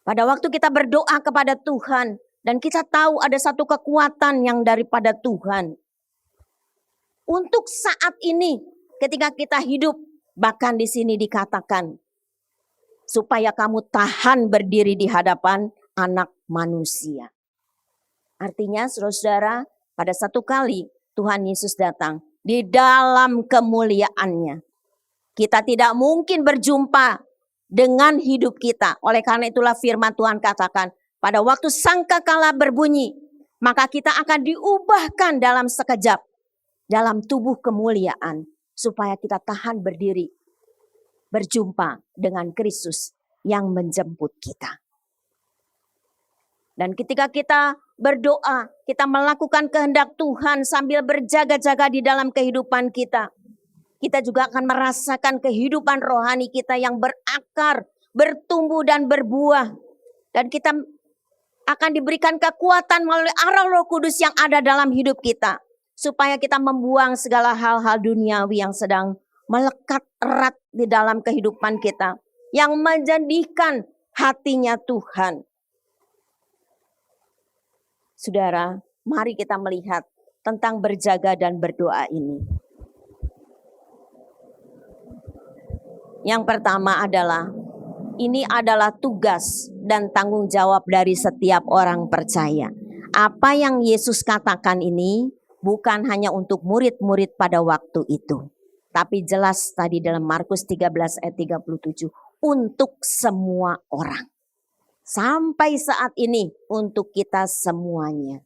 Pada waktu kita berdoa kepada Tuhan. Dan kita tahu ada satu kekuatan yang daripada Tuhan. Untuk saat ini ketika kita hidup. Bahkan di sini dikatakan. Supaya kamu tahan berdiri di hadapan anak manusia. Artinya saudara-saudara, pada satu kali Tuhan Yesus datang di dalam kemuliaannya. Kita tidak mungkin berjumpa dengan hidup kita. Oleh karena itulah firman Tuhan katakan, pada waktu sangkakala berbunyi, maka kita akan diubahkan dalam sekejap dalam tubuh kemuliaan supaya kita tahan berdiri berjumpa dengan Kristus yang menjemput kita. Dan ketika kita berdoa, kita melakukan kehendak Tuhan sambil berjaga-jaga di dalam kehidupan kita. Kita juga akan merasakan kehidupan rohani kita yang berakar, bertumbuh dan berbuah. Dan kita akan diberikan kekuatan melalui arah Roh Kudus yang ada dalam hidup kita. Supaya kita membuang segala hal-hal duniawi yang sedang melekat erat di dalam kehidupan kita. Yang menjadikan hatinya Tuhan. Saudara, mari kita melihat tentang berjaga dan berdoa ini. Yang pertama adalah, ini adalah tugas dan tanggung jawab dari setiap orang percaya. Apa yang Yesus katakan ini bukan hanya untuk murid-murid pada waktu itu. Tapi jelas tadi dalam Markus 13 ayat 37, untuk semua orang. Sampai saat ini untuk kita semuanya.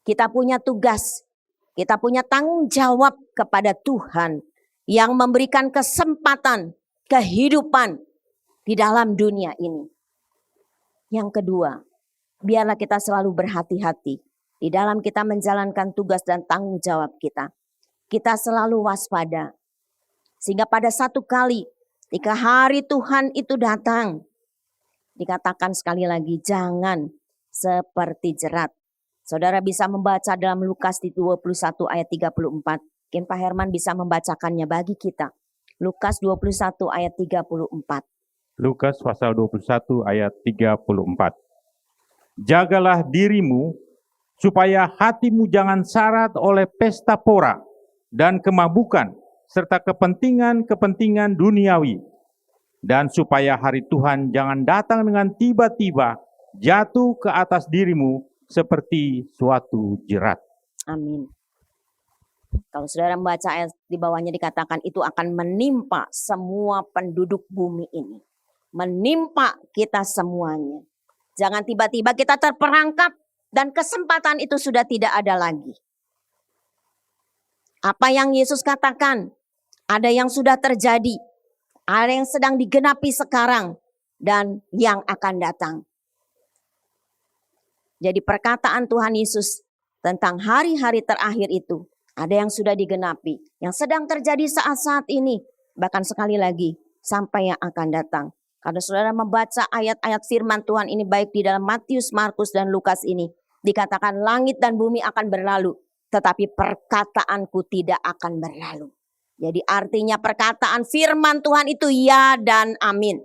Kita punya tugas, kita punya tanggung jawab kepada Tuhan yang memberikan kesempatan, kehidupan di dalam dunia ini. Yang kedua, biarlah kita selalu berhati-hati di dalam kita menjalankan tugas dan tanggung jawab kita. Kita selalu waspada. Sehingga pada satu kali ketika hari Tuhan itu datang, dikatakan sekali lagi, jangan seperti jerat. Saudara bisa membaca dalam Lukas di 21 ayat 34. Mungkin Pak Herman bisa membacakannya bagi kita. Lukas 21 ayat 34. Lukas pasal 21 ayat 34. Jagalah dirimu supaya hatimu jangan syarat oleh pesta pora dan kemabukan serta kepentingan-kepentingan duniawi. Dan supaya hari Tuhan jangan datang dengan tiba-tiba jatuh ke atas dirimu seperti suatu jerat. Amin. Kalau saudara membaca ayat di bawahnya dikatakan itu akan menimpa semua penduduk bumi ini. Menimpa kita semuanya. Jangan tiba-tiba kita terperangkap dan kesempatan itu sudah tidak ada lagi. Apa yang Yesus katakan, ada yang sudah terjadi. Ada yang sedang digenapi sekarang dan yang akan datang. Jadi perkataan Tuhan Yesus tentang hari-hari terakhir itu, ada yang sudah digenapi, yang sedang terjadi saat-saat ini, bahkan sekali lagi sampai yang akan datang. Kalau saudara membaca ayat-ayat firman Tuhan ini baik di dalam Matius, Markus dan Lukas ini, dikatakan langit dan bumi akan berlalu, tetapi perkataanku tidak akan berlalu. Jadi artinya perkataan firman Tuhan itu ya dan amin.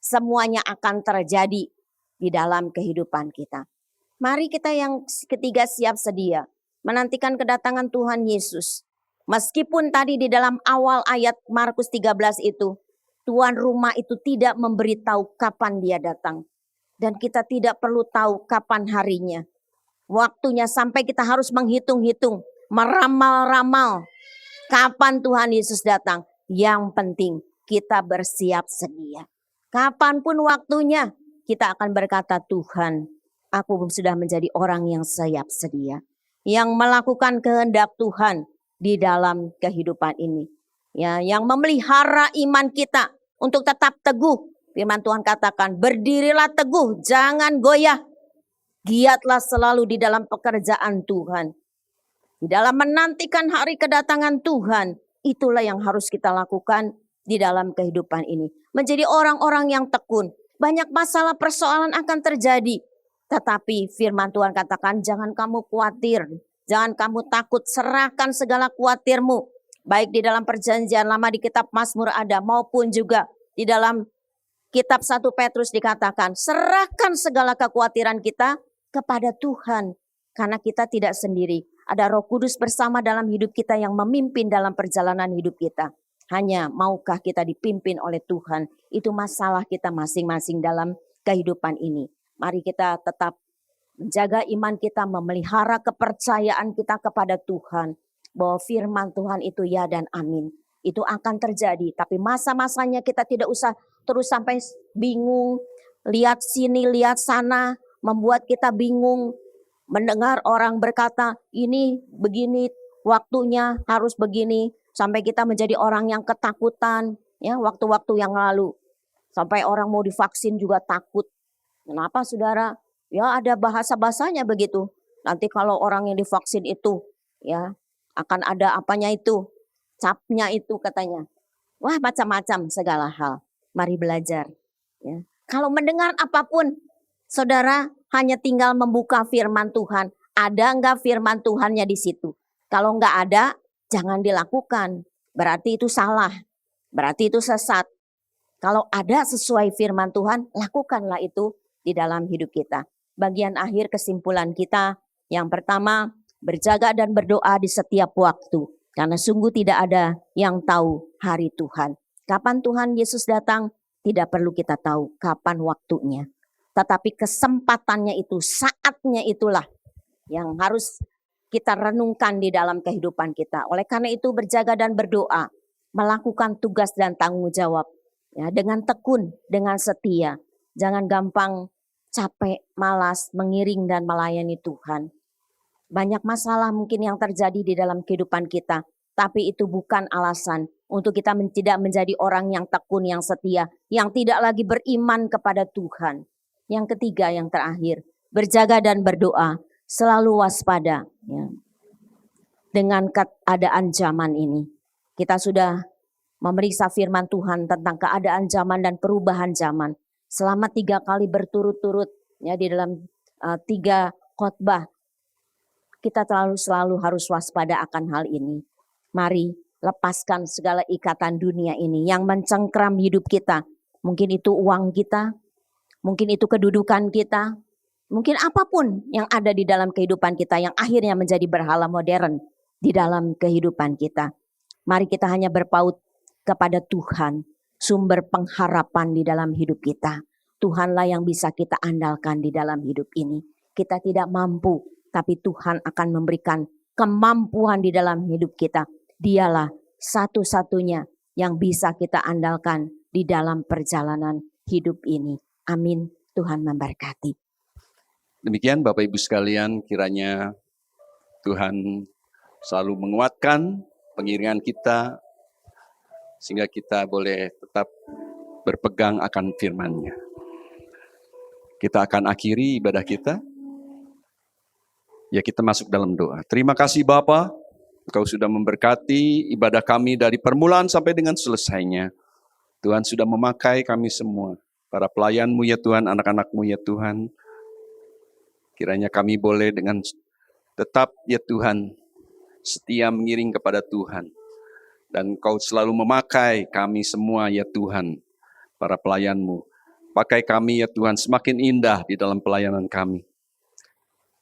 Semuanya akan terjadi di dalam kehidupan kita. Mari kita yang ketiga siap sedia. Menantikan kedatangan Tuhan Yesus. Meskipun tadi di dalam awal ayat Markus 13 itu. Tuan rumah itu tidak memberitahu kapan dia datang. Dan kita tidak perlu tahu kapan harinya. Waktunya sampai kita harus menghitung-hitung. Meramal-ramal. Kapan Tuhan Yesus datang? Yang penting kita bersiap sedia. Kapanpun waktunya kita akan berkata, Tuhan, aku sudah menjadi orang yang siap sedia. Yang melakukan kehendak Tuhan di dalam kehidupan ini. Ya, yang memelihara iman kita untuk tetap teguh. Firman Tuhan katakan, berdirilah teguh, jangan goyah. Giatlah selalu di dalam pekerjaan Tuhan. Di dalam menantikan hari kedatangan Tuhan, itulah yang harus kita lakukan di dalam kehidupan ini. Menjadi orang-orang yang tekun. Banyak masalah persoalan akan terjadi. Tetapi firman Tuhan katakan, jangan kamu khawatir. Jangan kamu takut, serahkan segala khawatirmu. Baik di dalam perjanjian lama di kitab Mazmur ada, maupun juga di dalam kitab 1 Petrus dikatakan, serahkan segala kekhawatiran kita kepada Tuhan. Karena kita tidak sendiri. Ada Roh Kudus bersama dalam hidup kita yang memimpin dalam perjalanan hidup kita. Hanya maukah kita dipimpin oleh Tuhan? Itu masalah kita masing-masing dalam kehidupan ini. Mari kita tetap menjaga iman kita, memelihara kepercayaan kita kepada Tuhan. Bahwa firman Tuhan itu ya dan amin. Itu akan terjadi. Tapi masa-masanya kita tidak usah terus sampai bingung. Lihat sini, lihat sana. Membuat kita bingung. Mendengar orang berkata ini begini waktunya harus begini. Sampai kita menjadi orang yang ketakutan. Ya, waktu-waktu yang lalu. Sampai orang mau divaksin juga takut. Kenapa saudara? Ya ada bahasa-bahasanya begitu. Nanti kalau orang yang divaksin itu ya akan ada apanya itu. Capnya itu katanya. Wah macam-macam segala hal. Mari belajar. Ya. Kalau mendengar apapun saudara hanya tinggal membuka firman Tuhan. Ada enggak firman Tuhannya di situ? Kalau enggak ada jangan dilakukan. Berarti itu salah. Berarti itu sesat. Kalau ada sesuai firman Tuhan lakukanlah itu di dalam hidup kita. Bagian akhir kesimpulan kita. Yang pertama, berjaga dan berdoa di setiap waktu. Karena sungguh tidak ada yang tahu hari Tuhan. Kapan Tuhan Yesus datang, tidak perlu kita tahu kapan waktunya. Tetapi kesempatannya itu, saatnya itulah yang harus kita renungkan di dalam kehidupan kita. Oleh karena itu berjaga dan berdoa. Melakukan tugas dan tanggung jawab. Ya, dengan tekun, dengan setia. Jangan gampang capek, malas, mengiring dan melayani Tuhan. Banyak masalah mungkin yang terjadi di dalam kehidupan kita. Tapi itu bukan alasan untuk kita tidak menjadi orang yang tekun, yang setia. Yang tidak lagi beriman kepada Tuhan. Yang ketiga, yang terakhir. Berjaga dan berdoa. Selalu waspada. Ya. Dengan keadaan zaman ini. Kita sudah memeriksa firman Tuhan tentang keadaan zaman dan perubahan zaman. Selama 3 kali berturut-turut ya di dalam 3 khotbah. Kita selalu harus waspada akan hal ini. Mari lepaskan segala ikatan dunia ini yang mencengkram hidup kita. Mungkin itu uang kita, mungkin itu kedudukan kita, mungkin apapun yang ada di dalam kehidupan kita yang akhirnya menjadi berhala modern di dalam kehidupan kita. Mari kita hanya berpaut kepada Tuhan, sumber pengharapan di dalam hidup kita. Tuhanlah yang bisa kita andalkan di dalam hidup ini. Kita tidak mampu, tapi Tuhan akan memberikan kemampuan di dalam hidup kita. Dialah satu-satunya yang bisa kita andalkan di dalam perjalanan hidup ini. Amin. Tuhan memberkati. Demikian Bapak Ibu sekalian, kiranya Tuhan selalu menguatkan pengiringan kita, sehingga kita boleh tetap berpegang akan firman-Nya. Kita akan akhiri ibadah kita. Ya, kita masuk dalam doa. Terima kasih Bapa, Engkau sudah memberkati ibadah kami dari permulaan sampai dengan selesainya. Tuhan sudah memakai kami semua, para pelayan-Mu ya Tuhan, anak-anak-Mu ya Tuhan. Kiranya kami boleh dengan tetap ya Tuhan, setia mengiring kepada Tuhan. Dan Engkau selalu memakai kami semua ya Tuhan, para pelayan-Mu. Pakai kami ya Tuhan semakin indah di dalam pelayanan kami.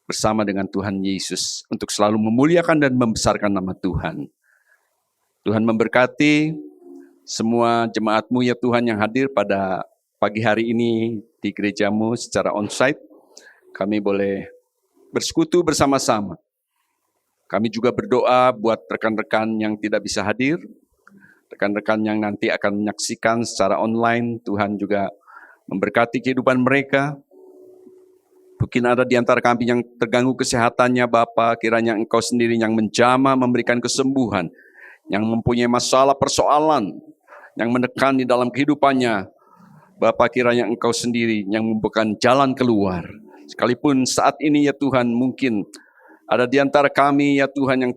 Bersama dengan Tuhan Yesus untuk selalu memuliakan dan membesarkan nama Tuhan. Tuhan memberkati semua jemaat-Mu ya Tuhan yang hadir pada pagi hari ini di gereja-Mu secara onsite. Kami boleh bersekutu bersama-sama. Kami juga berdoa buat rekan-rekan yang tidak bisa hadir, rekan-rekan yang nanti akan menyaksikan secara online. Tuhan juga memberkati kehidupan mereka. Mungkin ada di antara kami yang terganggu kesehatannya Bapa, kiranya Engkau sendiri yang menjamah memberikan kesembuhan, yang mempunyai masalah persoalan, yang menekan di dalam kehidupannya. Bapa, kiranya Engkau sendiri yang membukakan jalan keluar. Sekalipun saat ini ya Tuhan mungkin ada di antara kami ya Tuhan yang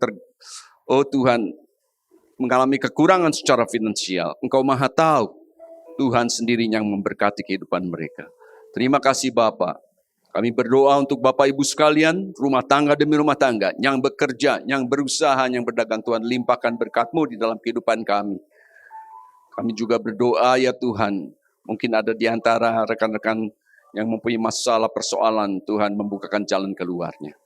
Tuhan mengalami kekurangan secara finansial. Engkau Maha tahu, Tuhan sendiri yang memberkati kehidupan mereka. Terima kasih Bapa. Kami berdoa untuk Bapak Ibu sekalian, rumah tangga demi rumah tangga, yang bekerja, yang berusaha, yang berdagang. Tuhan limpahkan berkat-Mu di dalam kehidupan kami. Kami juga berdoa ya Tuhan, mungkin ada di antara rekan-rekan yang mempunyai masalah persoalan, Tuhan membukakan jalan keluarnya.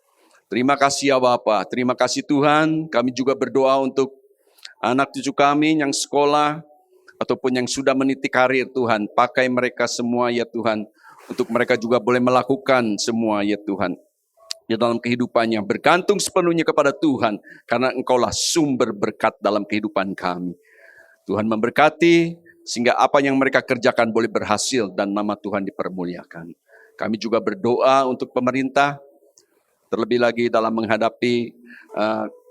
Terima kasih ya Bapa, terima kasih Tuhan. Kami juga berdoa untuk anak cucu kami yang sekolah, ataupun yang sudah meniti karir Tuhan. Pakai mereka semua ya Tuhan, untuk mereka juga boleh melakukan semua ya Tuhan. Di dalam kehidupannya bergantung sepenuhnya kepada Tuhan, karena Engkaulah sumber berkat dalam kehidupan kami. Tuhan memberkati sehingga apa yang mereka kerjakan boleh berhasil dan nama Tuhan dipermuliakan. Kami juga berdoa untuk pemerintah, terlebih lagi dalam menghadapi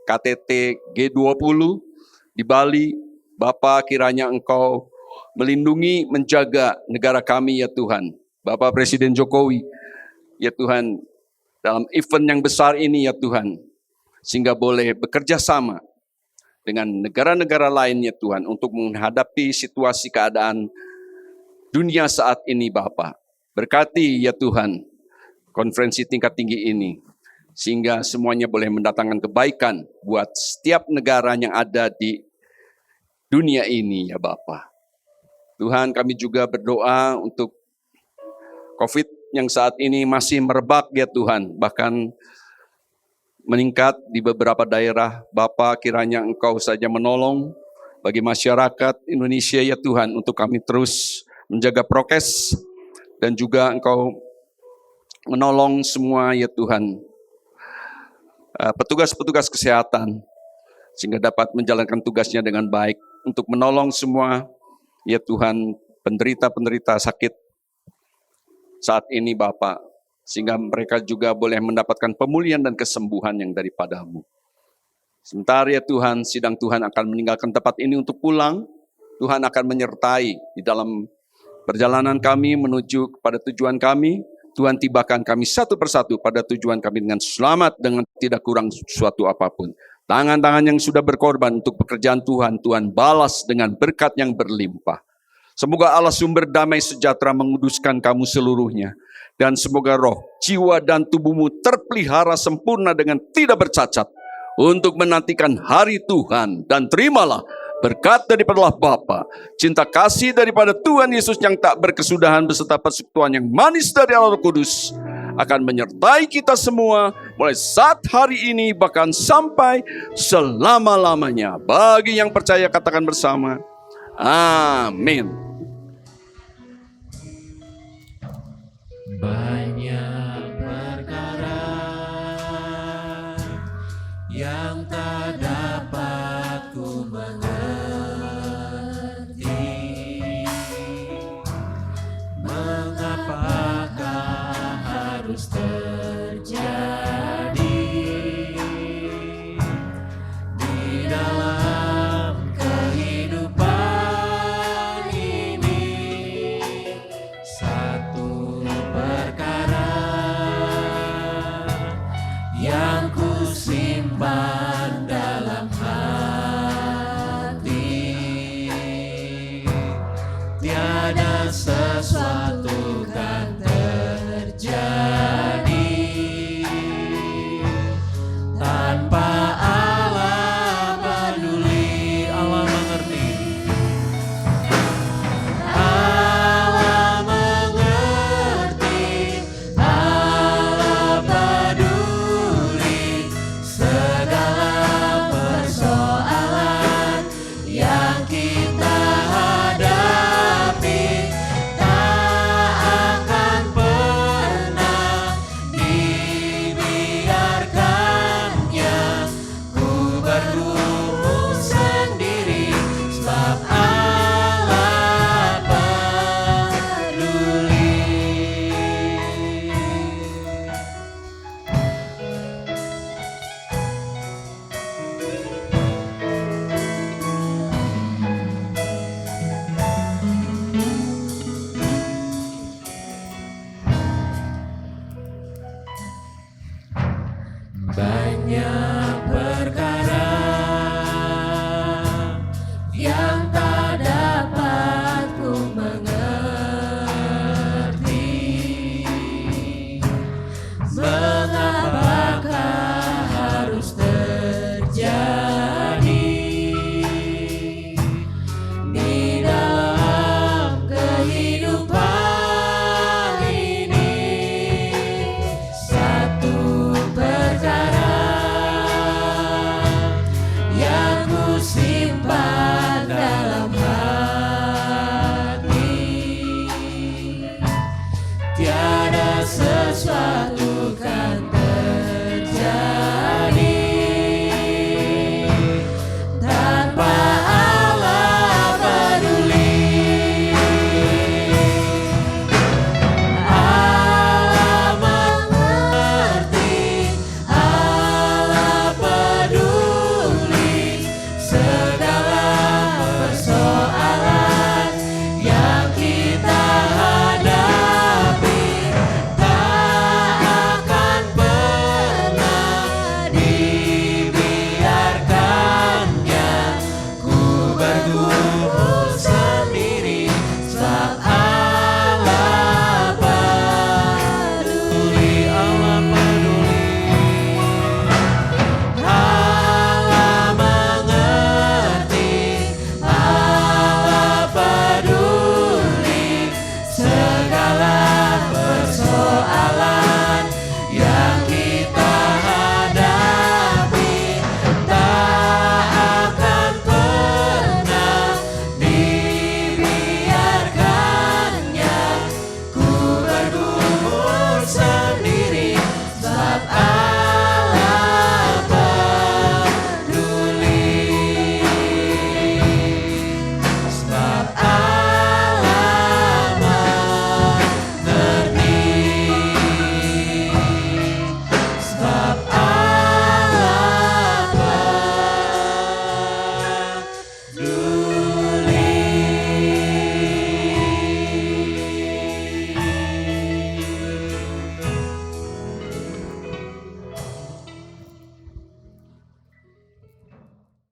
KTT G20 di Bali. Bapa, kiranya Engkau melindungi, menjaga negara kami ya Tuhan. Bapak Presiden Jokowi, ya Tuhan, dalam event yang besar ini ya Tuhan, sehingga boleh bekerja sama dengan negara-negara lain ya Tuhan untuk menghadapi situasi keadaan dunia saat ini Bapa. Berkati ya Tuhan konferensi tingkat tinggi ini, sehingga semuanya boleh mendatangkan kebaikan buat setiap negara yang ada di dunia ini ya Bapa. Tuhan, kami juga berdoa untuk COVID yang saat ini masih merebak ya Tuhan, bahkan meningkat di beberapa daerah. Bapa, kiranya Engkau saja menolong bagi masyarakat Indonesia ya Tuhan, untuk kami terus menjaga prokes, dan juga Engkau menolong semua ya Tuhan, petugas-petugas kesehatan, sehingga dapat menjalankan tugasnya dengan baik, untuk menolong semua ya Tuhan, penderita-penderita sakit saat ini Bapak, sehingga mereka juga boleh mendapatkan pemulihan dan kesembuhan yang daripada-Mu. Sementara ya Tuhan, sidang Tuhan akan meninggalkan tempat ini untuk pulang. Tuhan akan menyertai di dalam perjalanan kami menuju kepada tujuan kami. Tuhan tibakan kami satu persatu pada tujuan kami dengan selamat, dengan tidak kurang suatu apapun. Tangan-tangan yang sudah berkorban untuk pekerjaan Tuhan, Tuhan balas dengan berkat yang berlimpah. Semoga Allah sumber damai sejahtera menguduskan kamu seluruhnya. Dan semoga roh, jiwa dan tubuhmu terpelihara sempurna dengan tidak bercacat, untuk menantikan hari Tuhan. Dan terimalah berkat daripada Bapa, cinta kasih daripada Tuhan Yesus yang tak berkesudahan, beserta persekutuan yang manis dari Allah Roh Kudus, akan menyertai kita semua mulai saat hari ini bahkan sampai selama-lamanya. Bagi yang percaya katakan bersama, amin. Banyak perkara yang tak dapat ku mengerti. Mengapakah harus terjadi di dalam